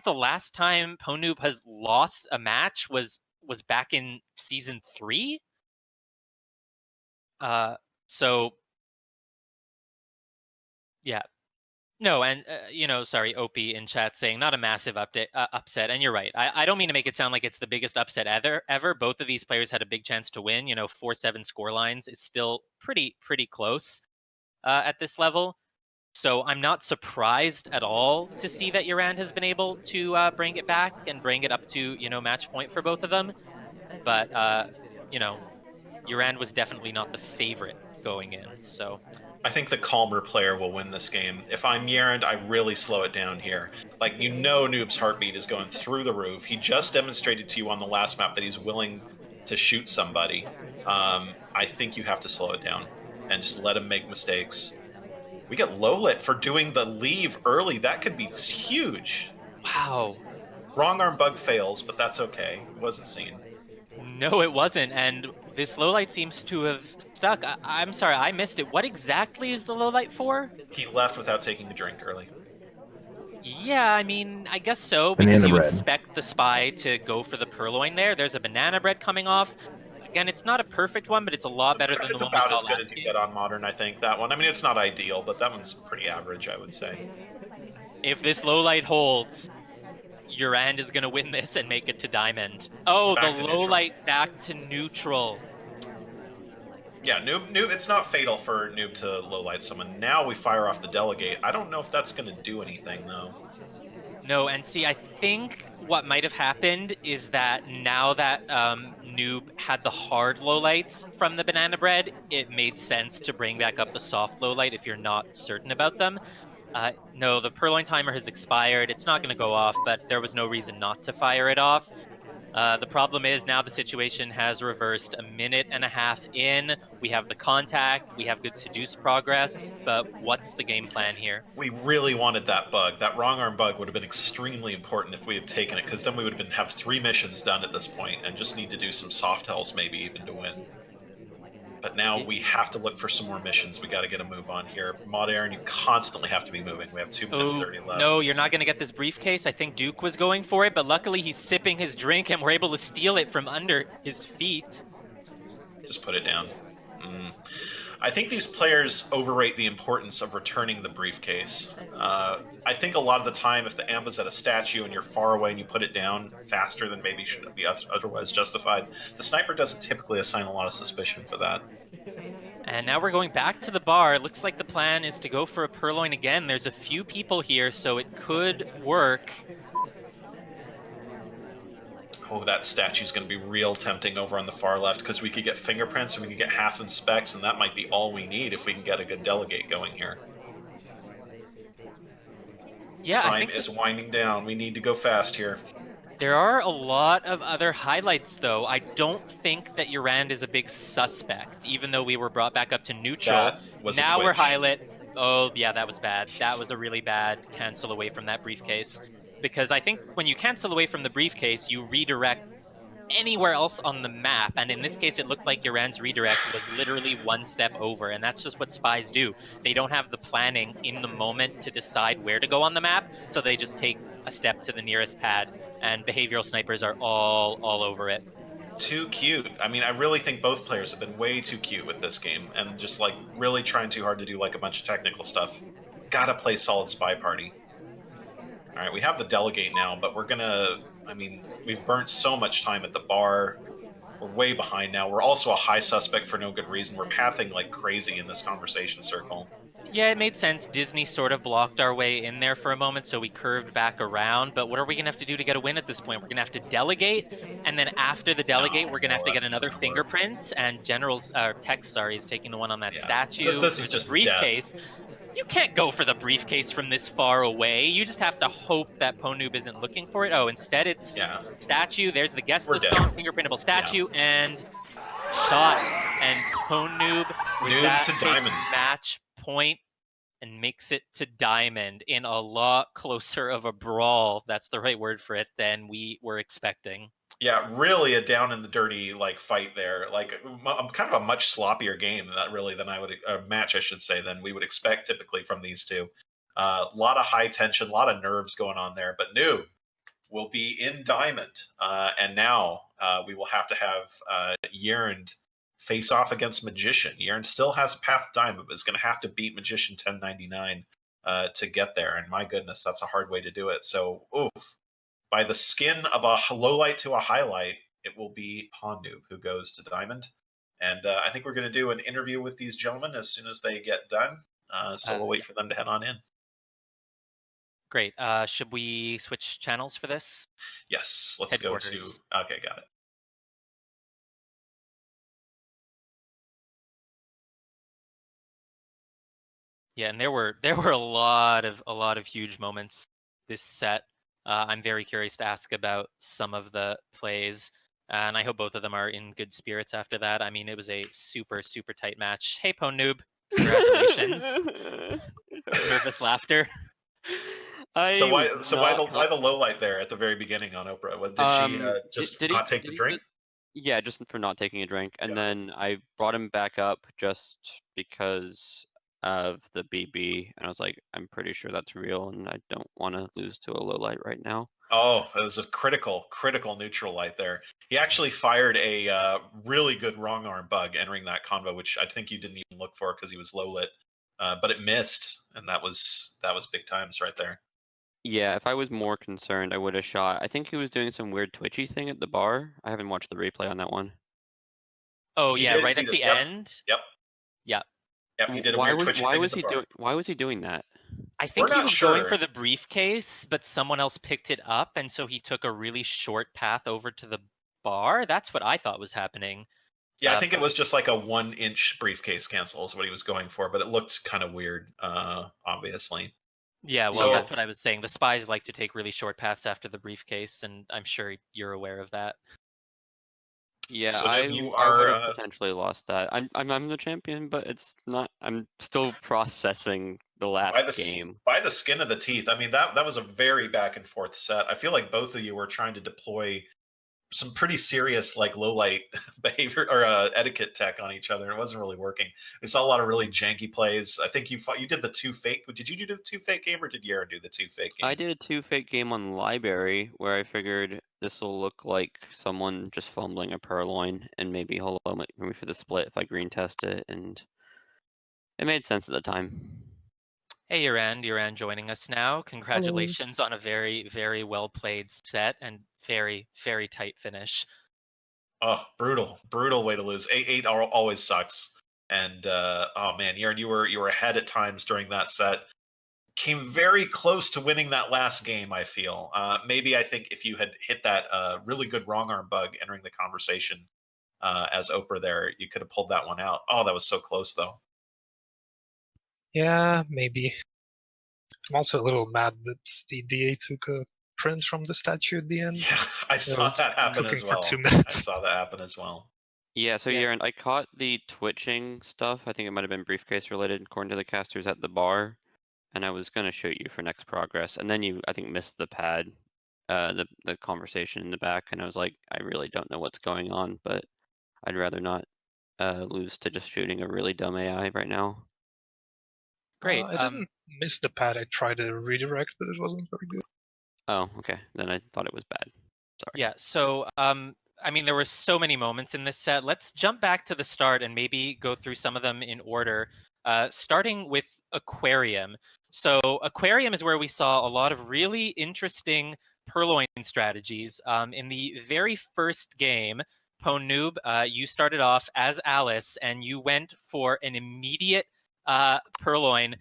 the last time Pwndnoob has lost a match was back in season 3. So yeah. No, and sorry, Opie in chat saying not a massive upset, and you're right. I don't mean to make it sound like it's the biggest upset ever. Both of these players had a big chance to win. 4-7 score lines is still pretty close at this level. So I'm not surprised at all to see that YerAnd has been able to bring it back and bring it up to match point for both of them. But YerAnd was definitely not the favorite going in. So I think the calmer player will win this game. If I'm YerAnd, I really slow it down here. Like, Noob's heartbeat is going through the roof. He just demonstrated to you on the last map that he's willing to shoot somebody. I think you have to slow it down and just let him make mistakes. We get Lowlit for doing the leave early. That could be huge. Wow. Wrong arm bug fails, but that's okay. It wasn't seen. No, it wasn't. And this low light seems to have stuck. I'm sorry, I missed it. What exactly is the low light for? He left without taking a drink early. Yeah, I mean, I guess so, because Banana you bread. expect the spy to go for the purloin there. There's a banana bread coming off. Again, it's not a perfect one, but it's a lot better than the one we about saw as good last as you game. get on Modern, I think, that one. I mean, it's not ideal, but that one's pretty average, I would say. If this low light holds, YerAnd is going to win this and make it to Diamond. Oh, Back the to low neutral. light back to neutral. Yeah, Noob, it's not fatal for Noob to low light someone. Now we fire off the delegate. I don't know if that's going to do anything, though. No, and see, I think what might have happened is that now that Noob had the hard lowlights from the banana bread, it made sense to bring back up the soft lowlight if you're not certain about them. No, the purloin timer has expired. It's not going to go off, but there was no reason not to fire it off. The problem is now the situation has reversed. A minute and a half in, we have the contact, we have good seduce progress, but what's the game plan here? We really wanted that bug. That wrong arm bug would have been extremely important if we had taken it, because then we would have 3 missions done at this point and just need to do some soft hells maybe even to win. But now we have to look for some more missions. We got to get a move on here. Modern, you constantly have to be moving. We have 2 minutes 30 left. No, you're not going to get this briefcase. I think Duke was going for it, but luckily he's sipping his drink and we're able to steal it from under his feet. Just put it down. I think these players overrate the importance of returning the briefcase. I think a lot of the time, if the amp is at a statue and you're far away and you put it down faster than maybe should be otherwise justified, the sniper doesn't typically assign a lot of suspicion for that. And now we're going back to the bar. It looks like the plan is to go for a purloin again. There's a few people here, so it could work. Oh, that statue's going to be real tempting over on the far left, because we could get fingerprints and we could get half in specs, and that might be all we need if we can get a good delegate going here. Yeah, Time is winding down. We need to go fast here. There are a lot of other highlights, though. I don't think that YerAnd is a big suspect, even though we were brought back up to neutral. That was now a we're twitch. highlight. Oh, yeah, that was bad. That was a really bad cancel away from that briefcase. Because I think when you cancel away from the briefcase, you redirect anywhere else on the map. And in this case, it looked like YerAnd's redirect was literally one step over. And that's just what spies do. They don't have the planning in the moment to decide where to go on the map. So they just take a step to the nearest pad. And behavioral snipers are all over it. Too cute. I mean, I really think both players have been way too cute with this game and just like really trying too hard to do like a bunch of technical stuff. Gotta play solid spy party. All right, we have the delegate now, but we're gonna. I mean, we've burnt so much time at the bar. We're way behind now. We're also a high suspect for no good reason. We're pathing like crazy in this conversation circle. Yeah, it made sense. Disney sort of blocked our way in there for a moment, so we curved back around. But what are we going to have to do to get a win at this point? We're going to have to delegate, and then after the delegate, we're going to have to get that's not another gonna work. fingerprint. And General's Tex, sorry, is taking the one on that Yeah, statue. this is There's just a briefcase. You can't go for the briefcase from this far away. You just have to hope that Pwndnoob isn't looking for it. Oh, instead it's statue. There's the guest We're list dead. on fingerprintable statue and shot. And Pwndnoob with Noob that to takes diamond. match point and makes it to diamond in a lot closer of a brawl, that's the right word for it, than we were expecting. Yeah, really a down in the dirty like fight there. Like kind of a much sloppier game than I would match, I should say, than we would expect typically from these two. A lot of high tension, a lot of nerves going on there. But Noob will be in diamond, and now we will have to have YerAnd face off against Magician. YerAnd still has path diamond, but is going to have to beat Magician 1099 to get there. And my goodness, that's a hard way to do it. So, oof. By the skin of a low light to a highlight, it will be Pwndnoob who goes to diamond. And I think we're going to do an interview with these gentlemen as soon as they get done. So we'll wait for them to head on in. Great. Should we switch channels for this? Yes, let's go to. Okay, got it. Yeah, and there were a lot of huge moments this set. I'm very curious to ask about some of the plays, and I hope both of them are in good spirits after that. I mean, it was a super tight match. Hey, Pwndnoob, congratulations! Nervous laughter. So why the low light there at the very beginning on Oprah? What, did she just not take the drink? Yeah, just for not taking a drink, and then I brought him back up just because of the BB, and I was like, I'm pretty sure that's real, and I don't want to lose to a low light right now. Oh, it was a critical neutral light there. He actually fired a really good wrong arm bug entering that convo, which I think you didn't even look for because he was low lit, but it missed, and that was big times right there. Yeah, if I was more concerned, I would have shot. I think he was doing some weird twitchy thing at the bar. I haven't watched the replay on that one. Oh yeah, right at the end. Yep. Yeah. Yep. He did a weird twitchy thing at the bar. Why was he doing that? I think he was going for the briefcase, but someone else picked it up, and so he took a really short path over to the bar. That's what I thought was happening. Yeah, I think it was just like a 1-inch briefcase cancel is what he was going for, but it looked kind of weird, obviously. Yeah, well, that's what I was saying. The spies like to take really short paths after the briefcase, and I'm sure you're aware of that. Yeah, so I would have potentially lost that. I'm the champion, but it's not. I'm still processing the last game. By the skin of the teeth. I mean, that was a very back and forth set. I feel like both of you were trying to deploy some pretty serious like low light behavior or etiquette tech on each other. It wasn't really working. We saw a lot of really janky plays. I think you did the 2 fake. Did you do the 2 fake game or did YerAnd do the 2 fake game? I did a 2 fake game on library where I figured this will look like someone just fumbling a purloin and maybe he'll allow me for the split if I green test it, and it made sense at the time. Hey, YerAnd joining us now. Congratulations on a very well played set and very tight finish. Oh, brutal way to lose. 8-8 always sucks. And oh man, YerAnd, you were ahead at times during that set. Came very close to winning that last game, I feel. Maybe I think if you had hit that really good wrong arm bug entering the conversation as Oprah there, you could have pulled that one out. Oh, that was so close though. Yeah, maybe. I'm also a little mad that the DA took a print from the statue at the end. Yeah, I saw that happen as well. For 2 minutes. I saw that happen as well. Yeah, so YerAnd, I caught the twitching stuff. I think it might have been briefcase related according to the casters at the bar. And I was going to shoot you for next progress. And then you, I think, missed the pad. the conversation in the back, and I was like, I really don't know what's going on, but I'd rather not lose to just shooting a really dumb AI right now. Great. I didn't miss the pad. I tried to redirect, but it wasn't very good. Oh, okay. Then I thought it was bad. Sorry. Yeah. So, I mean, there were so many moments in this set. Let's jump back to the start and maybe go through some of them in order. Starting with Aquarium. So, Aquarium is where we saw a lot of really interesting Purloin strategies. In the very first game, Pwndnoob, you started off as Alice and you went for an immediate Purloin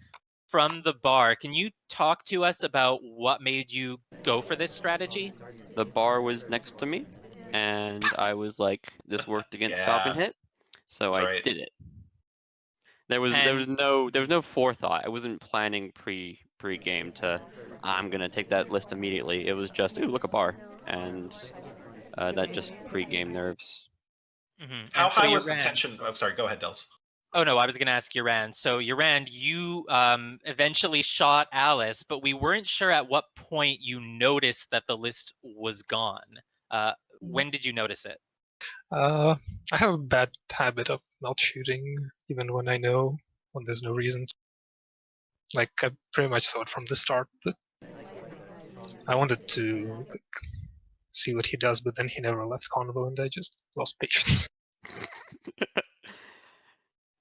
from the bar. Can you talk to us about what made you go for this strategy? The bar was next to me, and I was like, this worked against Falcon Yeah, Hit, so that's I right. did it. There was And no forethought. I wasn't planning pre-game to I'm gonna take that list immediately. It was just, ooh, look, a bar, and that just pre-game nerves. How And so high was the YerAnd. tension? Oh, sorry. Go ahead, Dels. Oh no, I was going to ask YerAnd. So YerAnd, you eventually shot Alice, but we weren't sure at what point you noticed that the list was gone. When did you notice it? I have a bad habit of not shooting, even when I know when there's no reason. Like, I pretty much saw it from the start, but I wanted to see what he does, but then he never left convo, and I just lost patience.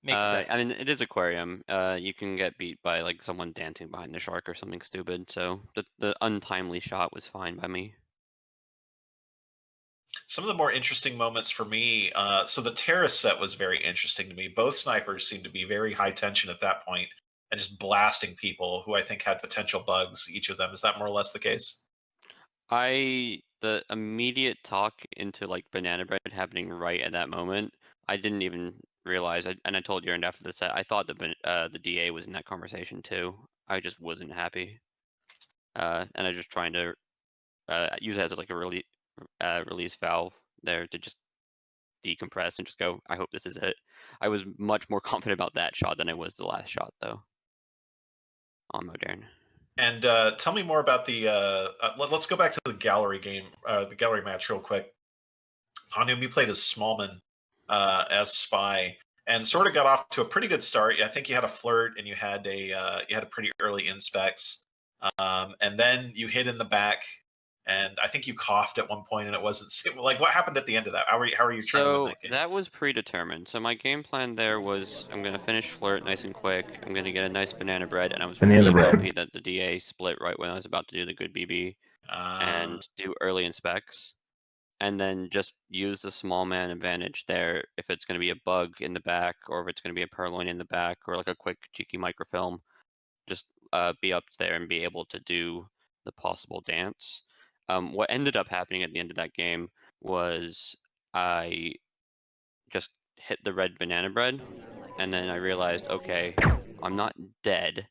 Makes sense. I mean, it is Aquarium. You can get beat by like someone dancing behind the shark or something stupid. So the untimely shot was fine by me. Some of the more interesting moments for me. So the terrorist set was very interesting to me. Both snipers seemed to be very high tension at that point and just blasting people who I think had potential bugs. Each of them. Is that more or less the case? The immediate talk into like banana bread happening right at that moment, I didn't even realize. And I told YerAnd after the set, I thought the DA was in that conversation too. I just wasn't happy, and I was just trying to use it as like a release valve there to just decompress and just go, I hope this is it. I was much more confident about that shot than I was the last shot though on Modern. And tell me more about the. Let's go back to the gallery game, the gallery match, real quick. Pwndnoob, you played as Smallman as Spy, and sort of got off to a pretty good start. I think you had a flirt, and you had a pretty early inspects, and then you hid in the back, and I think you coughed at one point, and it wasn't like what happened at the end of that. How are you trying to win So that game? that was predetermined. So my game plan there was I'm gonna finish flirt nice and quick. I'm gonna get a nice banana bread, and I was Banana really bread. happy that the DA split right when I was about to do the good BB and do early inspects, and then just use the small man advantage there if it's gonna be a bug in the back or if it's gonna be a purloin in the back or like a quick cheeky microfilm. Just be up there and be able to do the possible dance. What ended up happening at the end of that game was I just hit the red banana bread, and then I realized, okay, I'm not dead.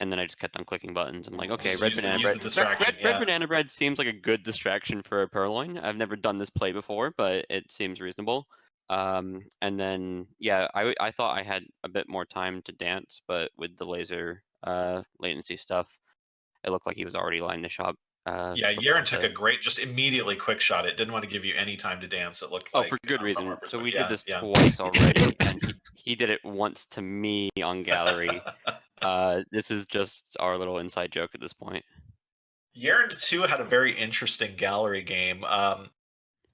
And then I just kept on clicking buttons. I'm like, okay, Just red use banana use bread. the distraction. Red Yeah. banana bread seems like a good distraction for a purloin. I've never done this play before, but it seems reasonable. And then yeah, I thought I had a bit more time to dance, but with the laser latency stuff, it looked like he was already lining the shot. Yeah, YerAnd took a great, just immediately quick shot. It didn't want to give you any time to dance. It looked Oh, like for good from our reason. So perspective. we did Yeah, this yeah. twice already, and he did it once to me on gallery. This is just our little inside joke at this point. YerAnd 2 had a very interesting gallery game.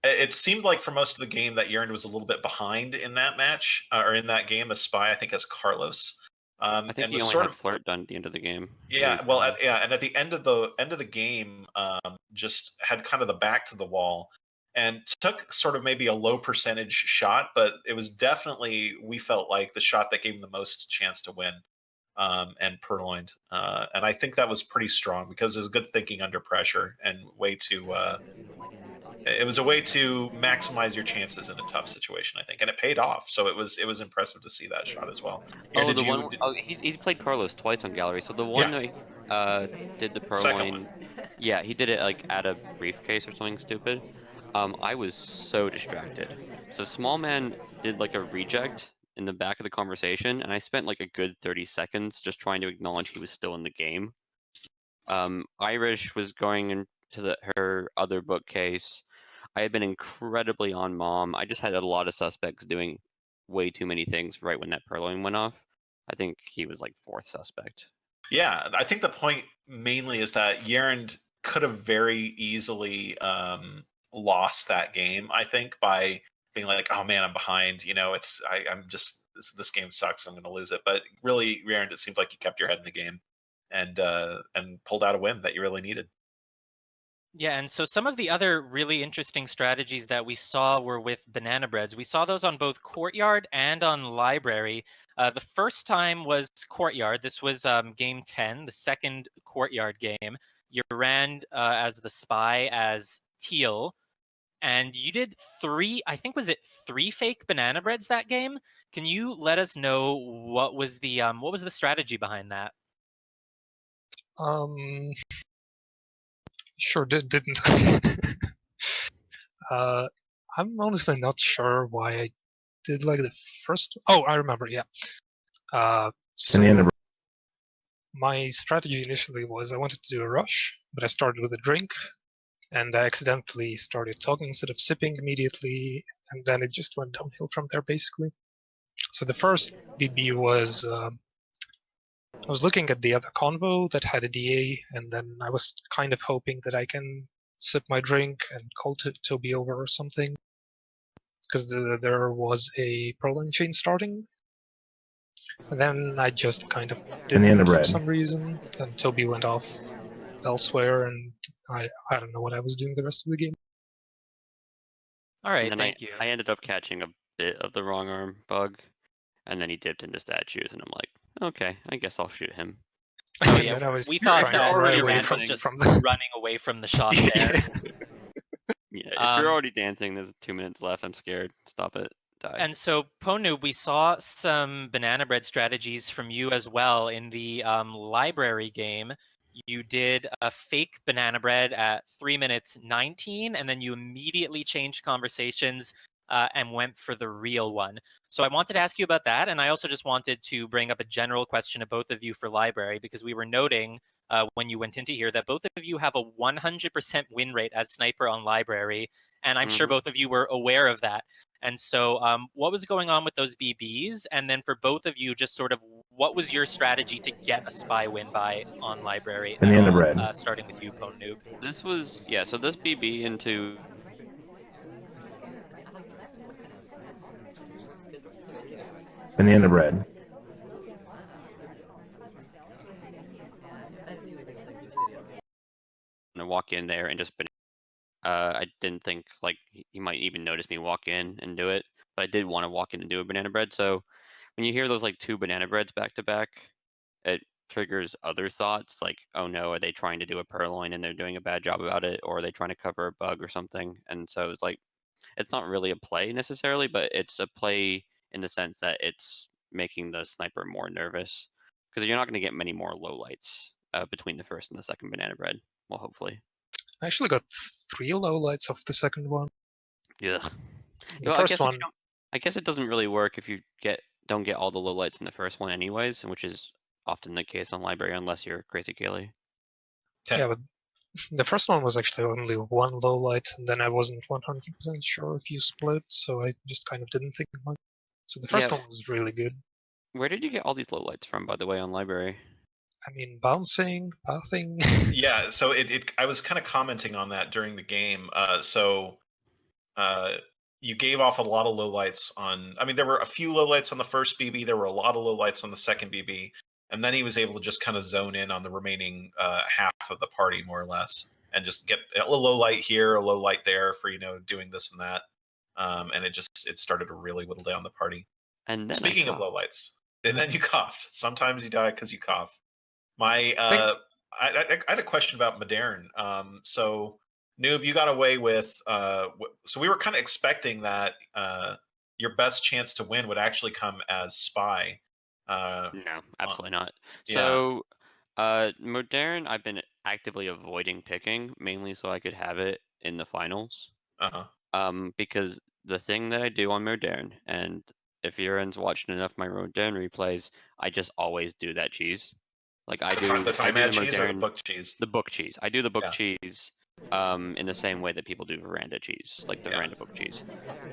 It seemed like for most of the game that YerAnd was a little bit behind in that match, or in that game as Spy, I think as Carlos, I think and he was only sort had of flirt done at the end of the game. yeah. Well, and at the end of the game, just had kind of the back to the wall, and took sort of maybe a low percentage shot, but it was definitely we felt like the shot that gave him the most chance to win. And purloined. And I think that was pretty strong because it was good thinking under pressure and way to. It was a way to maximize your chances in a tough situation, I think, and it paid off. So it was impressive to see that shot as well. Aaron, Oh, did the you? one. Oh, he played Carlos twice on gallery. So the one Yeah, that did the second one. purloin. Yeah, he did it like at a briefcase or something stupid. I was so distracted. So small man did like a reject in the back of the conversation, and I spent like a good 30 seconds just trying to acknowledge he was still in the game. Irish was going and to her other bookcase. I had been incredibly on Mom. I just had a lot of suspects doing way too many things right when that purloin went off. I think he was like 4th suspect. Yeah, I think the point mainly is that YerAnd could have very easily lost that game. I think by being like, "Oh man, I'm behind." I'm just this game sucks. I'm going to lose it. But really, YerAnd, it seemed like you kept your head in the game and pulled out a win that you really needed. Yeah, and so some of the other really interesting strategies that we saw were with banana breads. We saw those on both Courtyard and on Library. The first time was Courtyard. This was game 10, the second Courtyard game. YerAnd as the spy as Teal. And you did 3, I think, was it 3 fake banana breads that game? Can you let us know what was the strategy behind that? Sure didn't. I'm honestly not sure why I did like the first. Oh, I remember. Yeah. So Banana my strategy initially was I wanted to do a rush, but I started with a drink, and I accidentally started talking instead of sipping immediately, and then it just went downhill from there, basically. So the first BB was I was looking at the other convo that had a DA, and then I was kind of hoping that I can sip my drink and call Toby over or something, because there was a purloin chain starting. And then I just kind of Banana didn't for bread. some reason, and Toby went off elsewhere, and I don't know what I was doing the rest of the game. All right, And then thank you. I ended up catching a bit of the wrong arm bug, and then he dipped into statues, and I'm like, okay, I guess I'll shoot him. Oh And yeah, then I was we trying thought to that run away YerAnd was just from the... running away from the shot there. Yeah, if you're already dancing, there's 2 minutes left. I'm scared. Stop it. Die. And so, Pwndnoob, we saw some banana bread strategies from you as well in the library game. You did a fake banana bread at 3 minutes 19, and then you immediately changed conversations and went for the real one. So I wanted to ask you about that, and I also just wanted to bring up a general question to both of you for library, because we were noting when you went into here that both of you have a 100% win rate as sniper on library, and I'm sure both of you were aware of that. And so what was going on with those BBs? And then for both of you, just sort of what was your strategy to get a spy win by on library at Banana all? bread. Starting with you, Pwndnoob. This was, yeah, so this BB into... Banana bread. to walk in there and just I didn't think like he might even notice me walk in and do it, but I did want to walk in and do a banana bread. So when you hear those like 2 banana breads back to back, it triggers other thoughts like, oh no, are they trying to do a purloin and they're doing a bad job about it, or are they trying to cover a bug or something? And so it's like, it's not really a play necessarily, but it's a play in the sense that it's making the sniper more nervous, because you're not going to get many more lowlights between the first and the second banana bread. Well, hopefully. I actually got 3 lowlights off the second one. Yeah. The Well, first one, I guess it doesn't really work if you don't get all the lowlights in the first one anyways, which is often the case on library unless you're Crazy Kaylee. yeah, but the first one was actually only 1 lowlight, and then I wasn't 100% sure if you split, so I just kind of didn't think much. So the first Yeah. one was really good. Where did you get all these lowlights from, by the way, on library? I mean, bouncing, pathing. Yeah, so I was kind of commenting on that during the game. You gave off a lot of lowlights on. I mean, there were a few lowlights on the first BB. There were a lot of lowlights on the second BB, and then he was able to just kind of zone in on the remaining half of the party, more or less, and just get a low light here, a low light there for doing this and that. And it started to really whittle down the party. And then Speaking of lowlights, and then you coughed. Sometimes you die because you cough. My I had a question about Modern. So Noob, you got away with. So we were kind of expecting that your best chance to win would actually come as spy. No, absolutely not. Yeah. So, Modern, I've been actively avoiding picking, mainly so I could have it in the finals. Because the thing that I do on Modern, and if YerAnd's watching enough of my Modern replays, I just always do that cheese. Like I do The time the ad cheese or the Modern, book cheese. the book cheese. I do the book Yeah. cheese in the same way that people do veranda cheese, like the Yeah. veranda book cheese.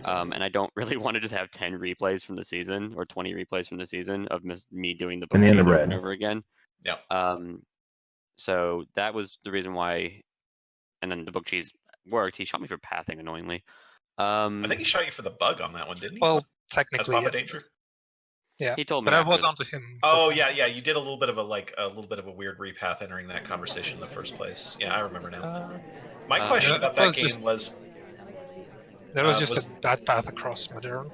And I don't really want to just have 10 replays from the season or 20 replays from the season of me doing the book Banana cheese over bread. and over again. Yeah. So that was the reason why. And then the book cheese worked. He shot me for pathing annoyingly. I think he shot you for the bug on that one, didn't he? Well, As technically, Papa yes. Danger. Yeah, He told me but I after was that. onto him. Oh yeah, yeah. You did a little bit of a weird repath entering that conversation in the first place. Yeah, I remember now. My question that about that was game just- was That was just was a bad path across Modern.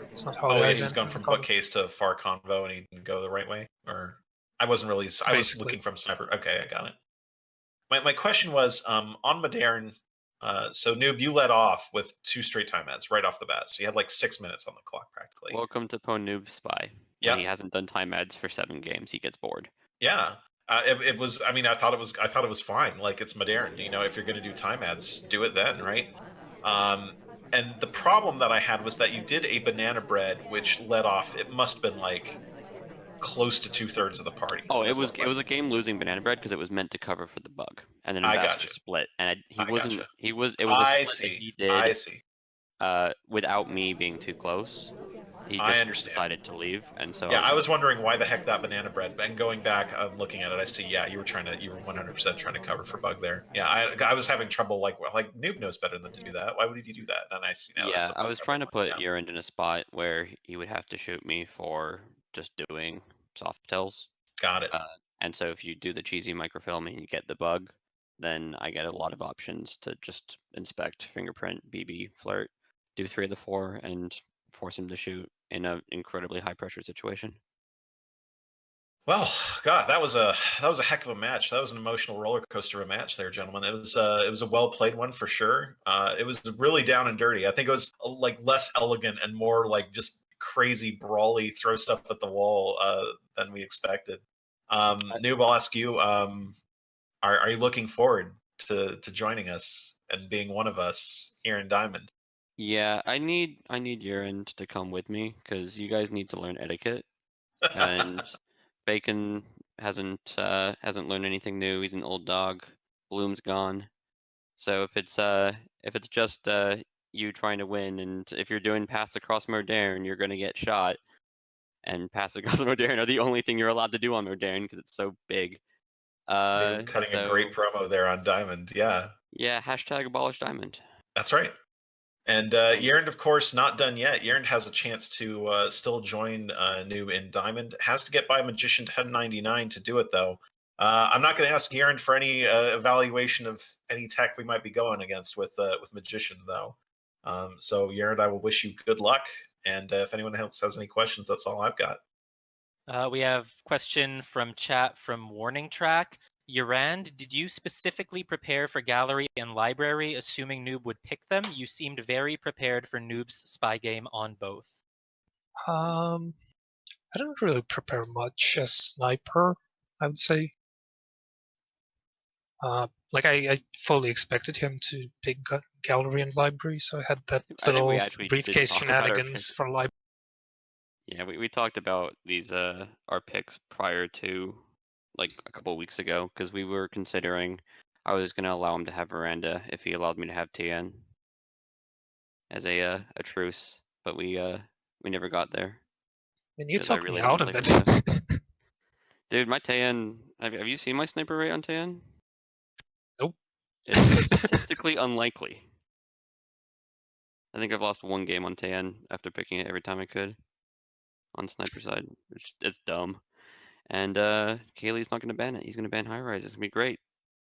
It's not how oh the yeah, eyes he was end going in from Convo. bookcase to far convo and he didn't go the right way, or I wasn't really. I was Basically. looking from sniper. Okay, I got it. My question was on Modern. So Noob, you led off with 2 straight time ads right off the bat. So you had like 6 minutes on the clock practically. Welcome to Pwndnoob Spy. Yeah. When he hasn't done time ads for 7 games, he gets bored. Yeah. It was. I mean, I thought it was fine. Like it's Modern. You know, if you're going to do time ads, do it then, right? And the problem that I had was that you did a banana bread, which led off. It must have been like close to 2/3 of the party. Oh, it was was looked it like. was a game losing banana bread because it was meant to cover for the bug, and then I Ambassador gotcha. split, and he I wasn't. gotcha. He was. It was a I split that see. he I did see. without me being too close. He I just understand. decided to leave, and so Yeah, I was wondering why the heck that banana bread. And going back, I'm looking at it. I see. Yeah, you were 100% trying to cover for bug there. Yeah, I was having trouble. Like Noob knows better than to do that. Why would he do that? And I see now there's Yeah, a I bug was cover. trying to put Yeah. YerAnd in a spot where he would have to shoot me for just doing soft tells. Got it. And so if you do the cheesy microfilm and you get the bug, then I get a lot of options to just inspect, fingerprint, BB, flirt, do 3 of the 4, and force him to shoot in an incredibly high pressure situation. Well, God, that was a heck of a match. That was an emotional roller coaster of a match, there, gentlemen. It was a well played one for sure. It was really down and dirty. I think it was like less elegant and more like just crazy brawly, throw stuff at the wall than we expected. Noob, I'll ask you: are you looking forward to joining us and being one of us here in Diamond? Yeah, I need YerAnd to come with me because you guys need to learn etiquette. And Bacon hasn't learned anything new. He's an old dog. Bloom's gone. So if it's just you trying to win, and if you're doing paths across Modern, you're gonna get shot. And paths across Modern are the only thing you're allowed to do on Modern because it's so big. Noob cutting a great promo there on Diamond. Yeah, hashtag abolish Diamond. that's right. And YerAnd, of course, not done yet. YerAnd has a chance to still join Noob in Diamond. Has to get by Magician 1099 to do it, though. I'm not going to ask YerAnd for any evaluation of any tech we might be going against with Magician, though. So YerAnd, I will wish you good luck. And if anyone else has any questions, that's all I've got. We have question from chat from Warning Track. YerAnd, did you specifically prepare for Gallery and Library, assuming Noob would pick them? You seemed very prepared for Noob's spy game on both. I don't really prepare much as sniper, I would say. Like I fully expected him to pick Gallery and Library, so I had that I think we little actually did briefcase talk about our shenanigans for Library. Yeah, we talked about these our picks prior to like a couple of weeks ago because we were considering I was gonna allow him to have Veranda if he allowed me to have TN as a truce, but we never got there. And you 'Cause I took me really out wanna of play Veranda. it. Dude, my TN, have you seen my sniper rate on TN? Nope. It's statistically unlikely. I think I've lost 1 game on TN after picking it every time I could on sniper side, which it's dumb. And Kaylee's not going to ban it. He's going to ban high rise. It's going to be great.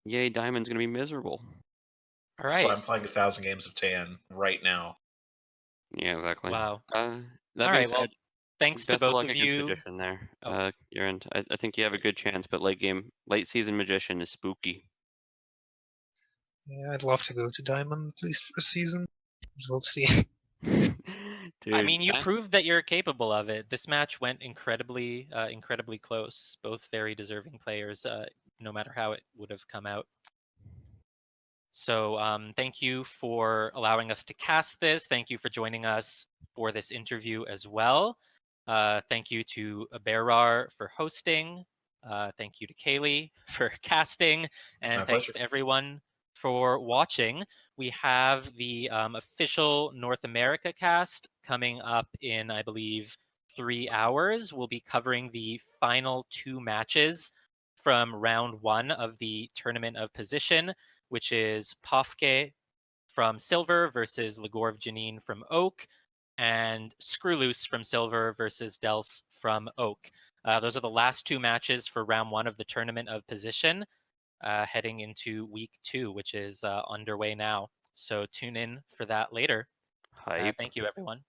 Yay, Diamond's going to be miserable. All That's right. why I'm playing 1,000 games of Tan right now. Yeah, exactly. Wow. That All being right. said, Well, thanks to best of both luck of against you. Magician there, Oh. YerAnd. I think you have a good chance, but late season Magician is spooky. Yeah, I'd love to go to Diamond at least for a season. We'll see. Dude, I mean, you proved that you're capable of it. This match went incredibly close. Both very deserving players, no matter how it would have come out. So thank you for allowing us to cast this. Thank you for joining us for this interview as well. Thank you to Berar for hosting. Thank you to Kaylee for casting. And My thanks pleasure. to everyone for watching. We have the official North America cast coming up in, I believe, 3 hours. We'll be covering the final 2 matches from round 1 of the Tournament of Position, which is Pofke from Silver versus Ligorv Janine from Oak, and Screwloose from Silver versus Dels from Oak. Those are the last 2 matches for round 1 of the Tournament of Position, heading into week 2, which is underway now. So tune in for that later. Hype. Thank you, everyone.